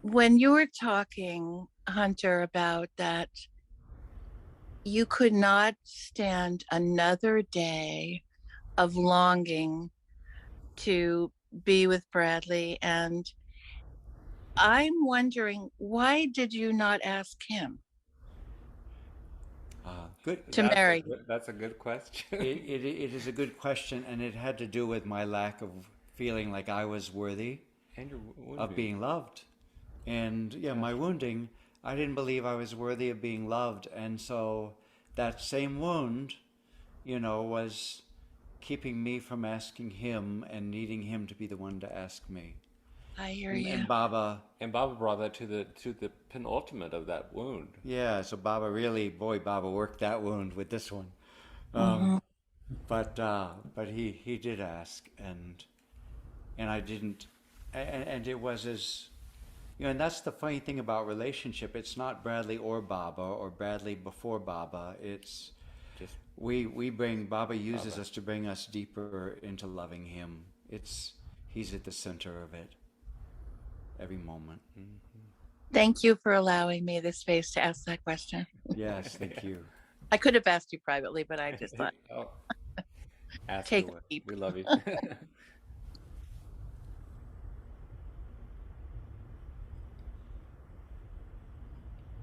when you were talking, Hunter, about that you could not stand another day of longing to be with Bradley, and I'm wondering, why did you not ask him to marry you? That's a good question. It is a good question, and it had to do with my lack of feeling like I was worthy of being loved. And my wounding, I didn't believe I was worthy of being loved. And so that same wound, was keeping me from asking him and needing him to be the one to ask me. I hear you. And Baba brought that to the penultimate of that wound. Yeah, so Baba worked that wound with this one. But he did ask, and I didn't, and it was as, and that's the funny thing about relationship. It's not Bradley or Baba or Bradley before Baba. It's just Baba uses us to bring us deeper into loving him. He's at the center of it every moment. Thank you for allowing me the space to ask that question. Yes, thank you. I could have asked you privately, but I just thought, take a leap. We love you.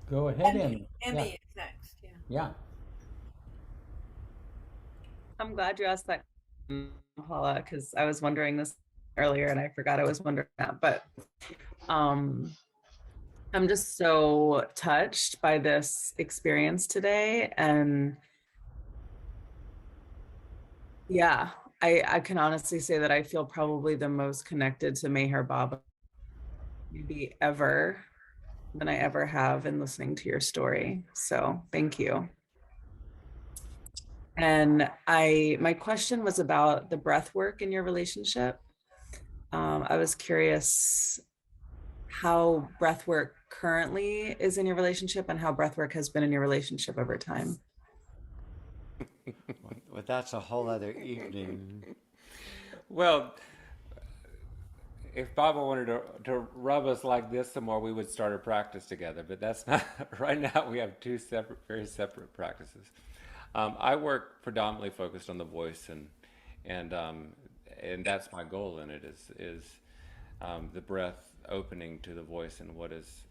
Go ahead, Emmy. Emmy is next. Yeah. I'm glad you asked that, Paula, because I was wondering this earlier and I forgot I was wondering that. But I'm just so touched by this experience today. And yeah, I can honestly say that I feel probably the most connected to Meher Baba maybe ever than I ever have in listening to your story. So thank you. And my question was about the breath work in your relationship. I was curious how breath work currently is in your relationship and how breath work has been in your relationship over time. Well, that's a whole other evening. Well, if Baba wanted to rub us like this some more, we would start a practice together. But that's not, right now we have two very separate practices. I work predominantly focused on the voice, and that's my goal in it is the breath opening to the voice, and what is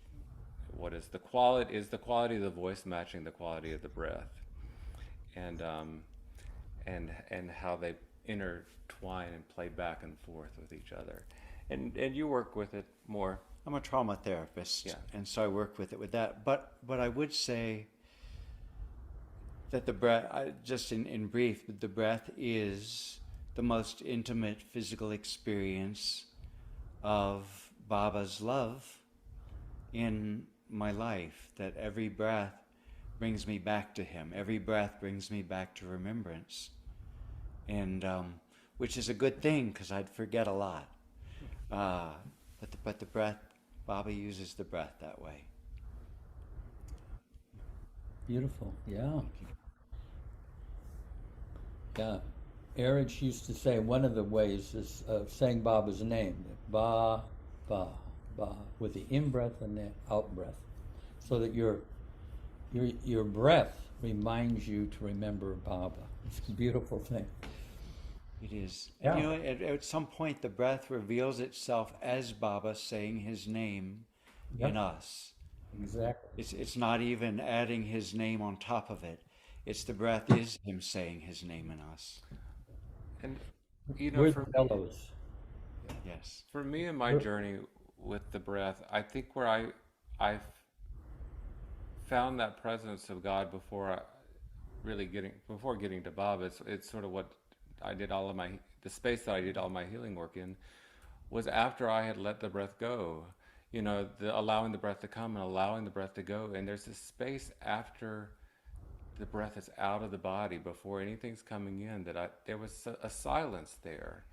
the quality of the voice matching the quality of the breath, and how they intertwine and play back and forth with each other. And you work with it more. I'm a trauma therapist, Yeah. and so I work with it with that. But I would say that the breath, just in brief, the breath is the most intimate physical experience of Baba's love in my life. That every breath brings me back to him. Every breath brings me back to remembrance, and which is a good thing because I'd forget a lot. But the breath, Baba uses the breath that way. Beautiful, yeah. Yeah, Eric used to say one of the ways is saying Baba's name, Ba, Ba, Ba, with the in-breath and the out-breath, so that your breath reminds you to remember Baba. It's a beautiful thing. It is. Yeah. And at some point, the breath reveals itself as Baba saying his name in us. Exactly. It's not even adding his name on top of it. It's the breath is him saying his name in us. And We're for the fellows. Yes. For me in my journey with the breath, I think where I found that presence of God before getting to Bob, it's sort of what I did the space that I did all my healing work in was after I had let the breath go. Allowing the breath to come and allowing the breath to go. And there's this space after the breath is out of the body before anything's coming in there was a silence there.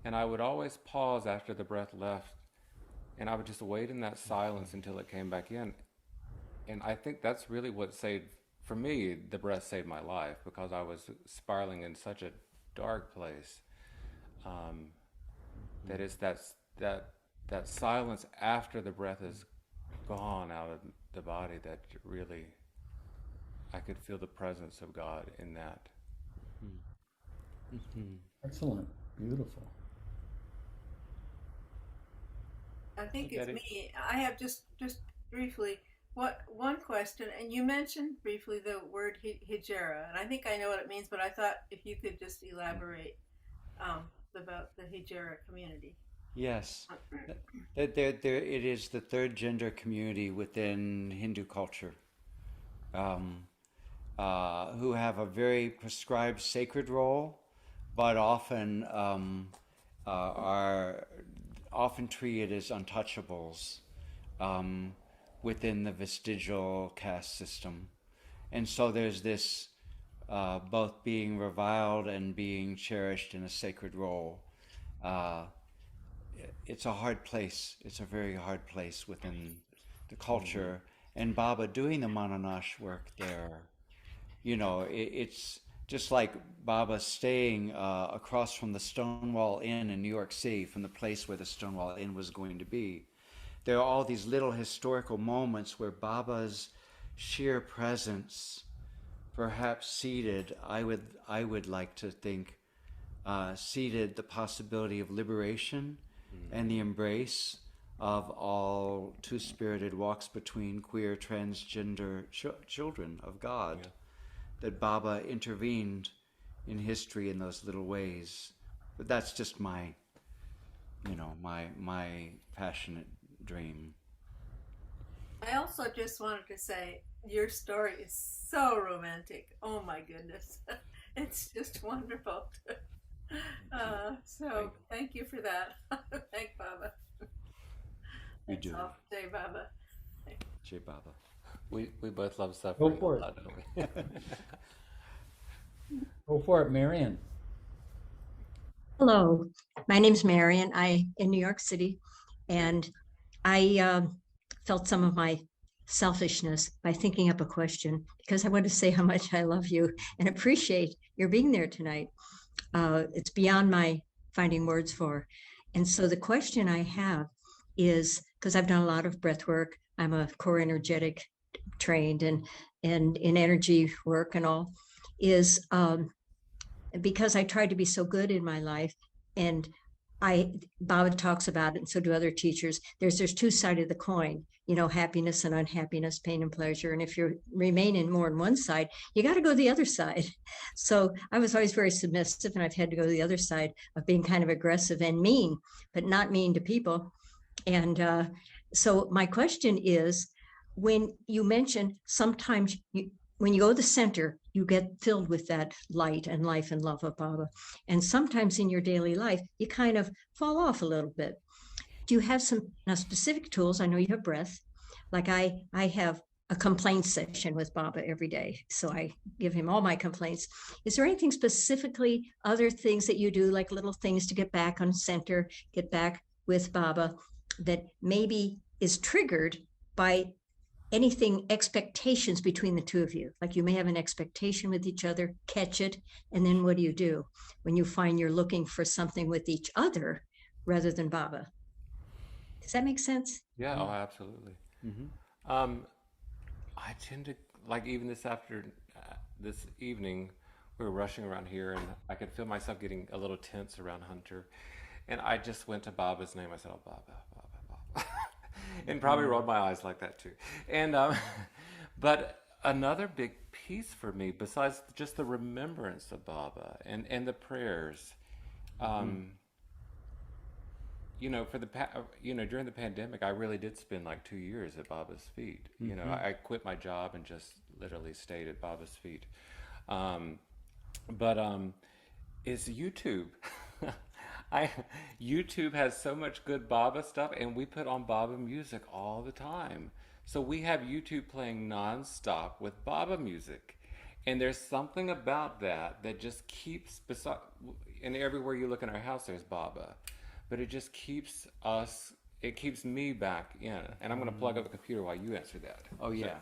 And I would always pause after the breath left, and I would just wait in that silence until it came back in. And I think that's really what for me, the breath saved my life, because I was spiraling in such a dark place. That is that silence after the breath is gone out of the body that really, I could feel the presence of God in that. Mm-hmm. Excellent. Beautiful. I think it's me. I have just briefly one question, and you mentioned briefly the word hijra, and I think I know what it means, but I thought if you could just elaborate about the hijra community. Yes. It is the third gender community within Hindu culture, who have a very prescribed sacred role, but often are often treated as untouchables within the vestigial caste system. And so there's this both being reviled and being cherished in a sacred role. It's a hard place. It's a very hard place within the culture. And Baba doing the Mananash work there, it's just like Baba staying across from the Stonewall Inn in New York City, from the place where the Stonewall Inn was going to be. There are all these little historical moments where Baba's sheer presence, perhaps seeded, I would like to think, seeded the possibility of liberation and the embrace of all two-spirited walks between queer, transgender children of God. Yeah. That Baba intervened in history in those little ways. But that's just my passionate dream. I also just wanted to say your story is so romantic. Oh my goodness. It's just wonderful. So thank you for that. Thank Baba. We do. Jai Baba. Jai Baba. We both love suffering. Go for it. Don't we? Go for it, Marion. Hello, my name's Marion. I in New York City, and I felt some of my selfishness by thinking up a question because I want to say how much I love you and appreciate your being there tonight. It's beyond my finding words for. And so the question I have is, because I've done a lot of breath work, I'm a core energetic trained and in energy work and all, is because I tried to be so good in my life, and Baba talks about it, and so do other teachers. There's two sides of the coin, happiness and unhappiness, pain and pleasure. And if you're remaining more on one side, you got to go the other side. So I was always very submissive, and I've had to go to the other side of being kind of aggressive and mean, but not mean to people. And so my question is, when you mention sometimes when you go to the center, you get filled with that light and life and love of Baba. And sometimes in your daily life, you kind of fall off a little bit. Do you have some specific tools? I know you have breath. Like I have a complaint session with Baba every day. So I give him all my complaints. Is there anything specifically, other things that you do, like little things to get back on center, get back with Baba, that maybe is triggered by anything, expectations between the two of you? Like you may have an expectation with each other, catch it, and then what do you do when you find you're looking for something with each other rather than Baba? Does that make sense? Yeah, oh, absolutely. I tend to, like, even this evening, we were rushing around here, and I could feel myself getting a little tense around Hunter, and I just went to Baba's name. I said, "Oh, Baba, Baba, Baba," and probably rolled my eyes like that too. And but another big piece for me, besides just the remembrance of Baba and the prayers, for during the pandemic, I really did spend like 2 years at Baba's feet. I quit my job and just literally stayed at Baba's feet. But it's YouTube. YouTube has so much good Baba stuff, and we put on Baba music all the time. So we have YouTube playing nonstop with Baba music, and there's something about that just keeps and everywhere you look in our house, there's Baba, but it just keeps it keeps me back in. And I'm going to plug up the computer while you answer that. Oh yeah,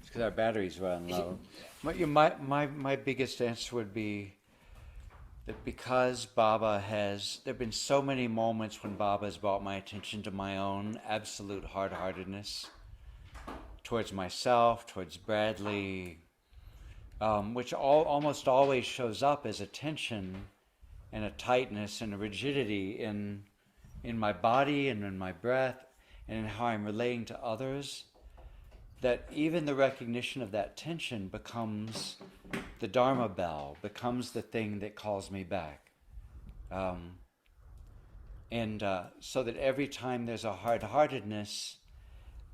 because our batteries run low. My biggest answer would be that because Baba there have been so many moments when Baba has brought my attention to my own absolute hard-heartedness towards myself, towards Bradley, which almost always shows up as a tension and a tightness and a rigidity in my body and in my breath and in how I'm relating to others, that even the recognition of that tension becomes the Dharma bell, becomes the thing that calls me back. So that every time there's a hard-heartedness,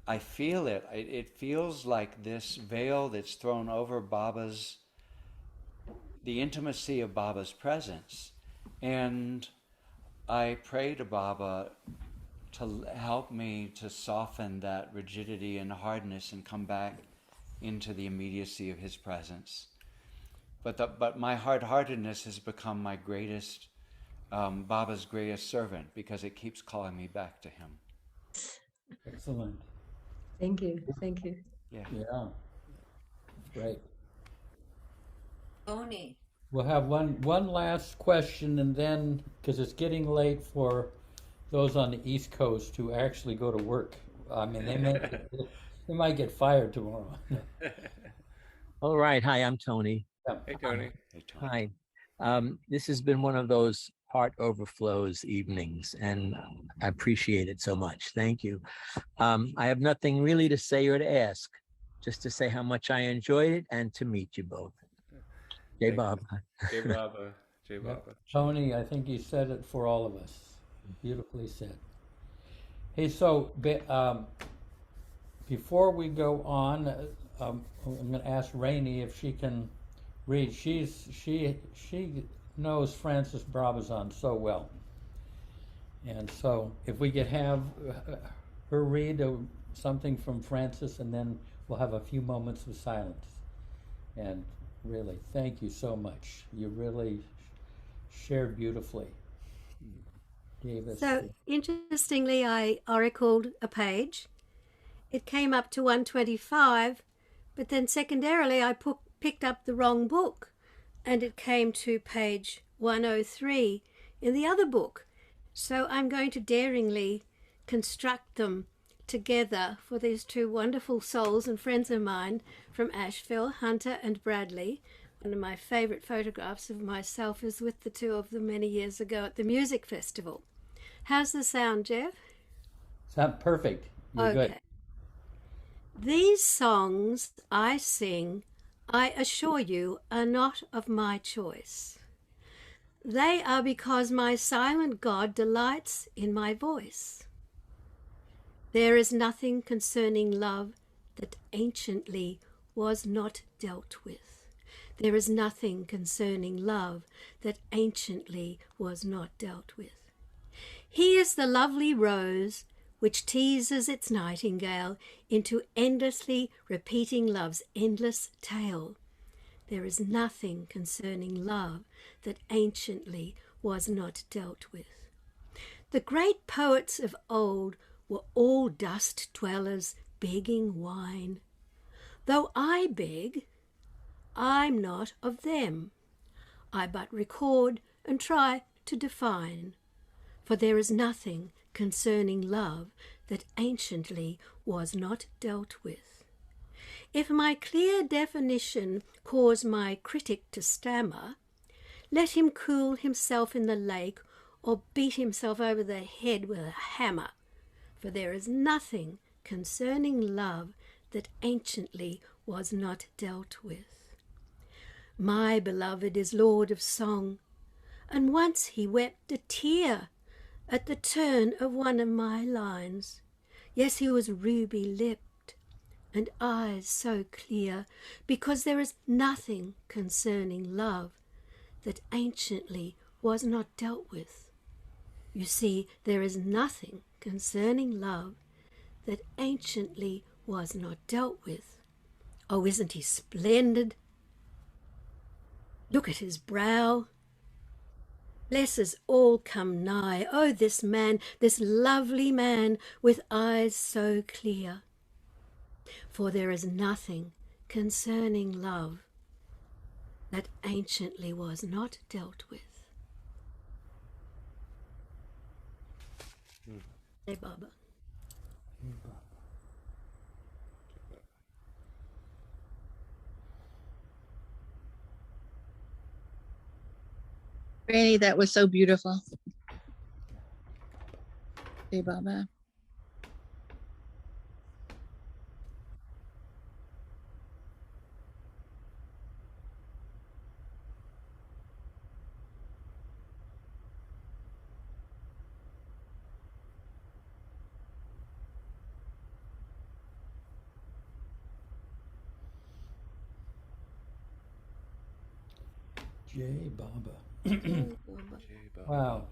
I feel it. It feels like this veil that's thrown over the intimacy of Baba's presence. And I pray to Baba to help me to soften that rigidity and hardness and come back into the immediacy of his presence. But my hard-heartedness has become my greatest, Baba's greatest servant, because it keeps calling me back to him. Excellent. Thank you. Thank you. Yeah. Great. Oni. We'll have one last question, and then, because it's getting late for those on the East Coast who actually go to work. I mean, they might get fired tomorrow. All right. Hi, I'm Tony. Hey, Tony. Hi. This has been one of those heart overflows evenings, and I appreciate it so much. Thank you. I have nothing really to say or to ask, just to say how much I enjoyed it and to meet you both. Jai Baba. Jai Baba. Jai Baba. Tony, I think you said it for all of us. Beautifully said. Hey, so before we go on, I'm going to ask Rainey if she can read. She knows Francis Brabazon so well, and so if we could have her read something from Francis, and then we'll have a few moments of silence. And really, thank you so much. You really shared beautifully. So interestingly, I oracled a page. It came up to 125, but then secondarily I picked up the wrong book, and it came to page 103 in the other book. So I'm going to daringly construct them together for these two wonderful souls and friends of mine from Asheville, Hunter and Bradley. One of my favorite photographs of myself is with the two of them many years ago at the music festival. How's the sound, Jeff? Sound perfect. You're Okay. good. These songs I sing, I assure you, are not of my choice. They are because my silent God delights in my voice. There is nothing concerning love that anciently was not dealt with. There is nothing concerning love that anciently was not dealt with. He is the lovely rose which teases its nightingale into endlessly repeating love's endless tale. There is nothing concerning love that anciently was not dealt with. The great poets of old were all dust dwellers begging wine. Though I beg, I'm not of them. I but record and try to define. For there is nothing concerning love that anciently was not dealt with. If my clear definition cause my critic to stammer, let him cool himself in the lake or beat himself over the head with a hammer. For there is nothing concerning love that anciently was not dealt with. My beloved is Lord of song, and once he wept a tear at the turn of one of my lines. Yes, he was ruby-lipped and eyes so clear, because there is nothing concerning love that anciently was not dealt with. You see, there is nothing concerning love that anciently was not dealt with. Oh, isn't he splendid? Look at his brow. Bless us all come nigh. Oh, this man, this lovely man, with eyes so clear. For there is nothing concerning love that anciently was not dealt with. Hey, Baba. Granny, that was so beautiful. Hey, Baba. Jai Baba. Wow.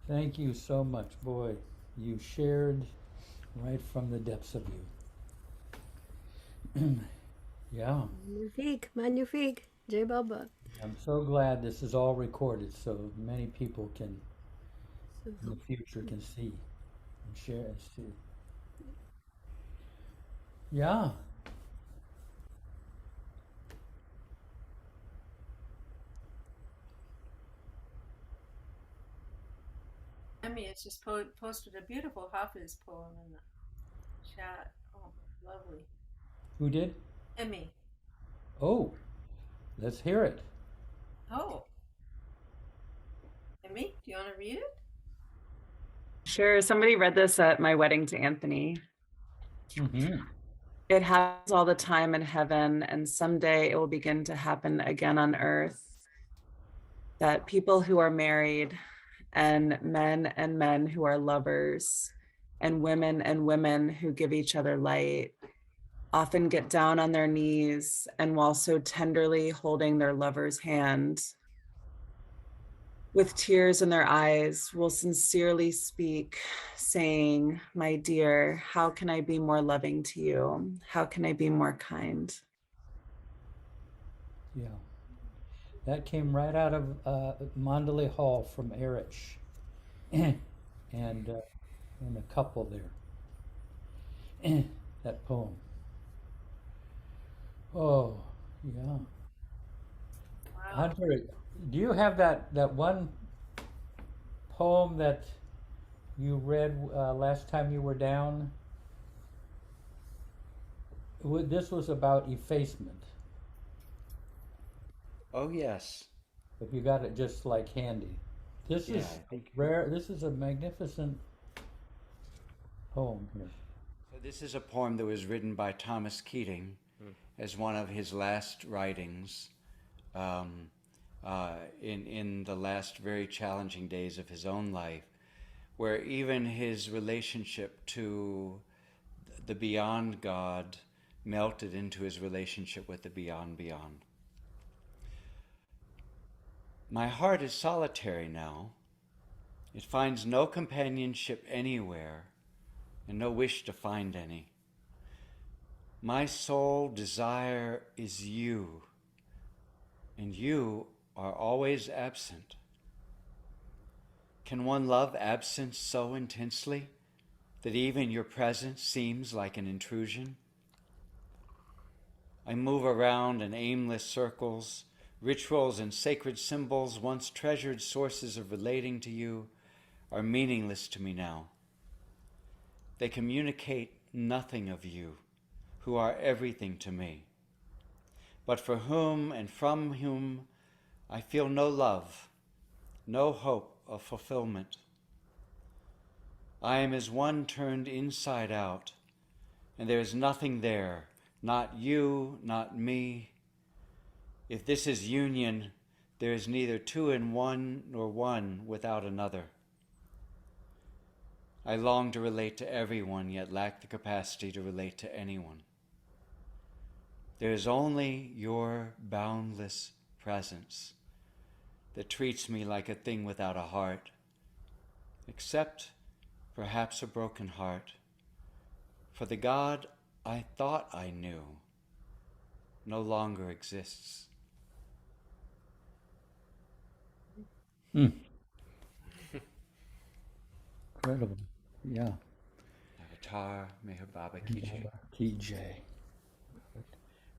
Thank you so much. Boy, you shared right from the depths of you. Yeah. Magnifique, magnifique. Jai Baba. I'm so glad this is all recorded so many people can, in the future, can see and share and see. Yeah. Emmy has just posted a beautiful Hafiz poem in the chat. Oh, lovely. Who did? Emmy. Oh, let's hear it. Oh. Emmy, do you want to read it? Sure. Somebody read this at my wedding to Anthony. Mm-hmm. It happens all the time in heaven, and someday it will begin to happen again on earth. That people who are married, and men who are lovers, and women who give each other light, often get down on their knees, and while so tenderly holding their lover's hand, with tears in their eyes, will sincerely speak, saying, "My dear, how can I be more loving to you? How can I be more kind?" Yeah. That came right out of Mandalay Hall from Erich. and a couple there. That poem. Oh, yeah. Wow. Hunter, do you have that one poem that you read last time you were down? This was about effacement. Oh, yes. If you got it just like handy. This Yeah, is I think rare. This is a magnificent poem here. so. This is a poem that was written by Thomas Keating as one of his last writings um, in the last very challenging days of his own life, where even his relationship to the beyond God melted into his relationship with the beyond beyond. My heart is solitary now. It finds no companionship anywhere and no wish to find any. My sole desire is you, and you are always absent. Can one love absence so intensely that even your presence seems like an intrusion? I move around in aimless circles. Rituals and sacred symbols, once treasured sources of relating to you, are meaningless to me now. They communicate nothing of you, who are everything to me, but for whom and from whom I feel no love, no hope of fulfillment. I am as one turned inside out, and there is nothing there, not you, not me. If this is union, there is neither two in one nor one without another. I long to relate to everyone, yet lack the capacity to relate to anyone. There is only your boundless presence that treats me like a thing without a heart, except perhaps a broken heart, for the God I thought I knew no longer exists. Incredible. Yeah. Avatar Meher Baba Ki Jai. Ki Jai.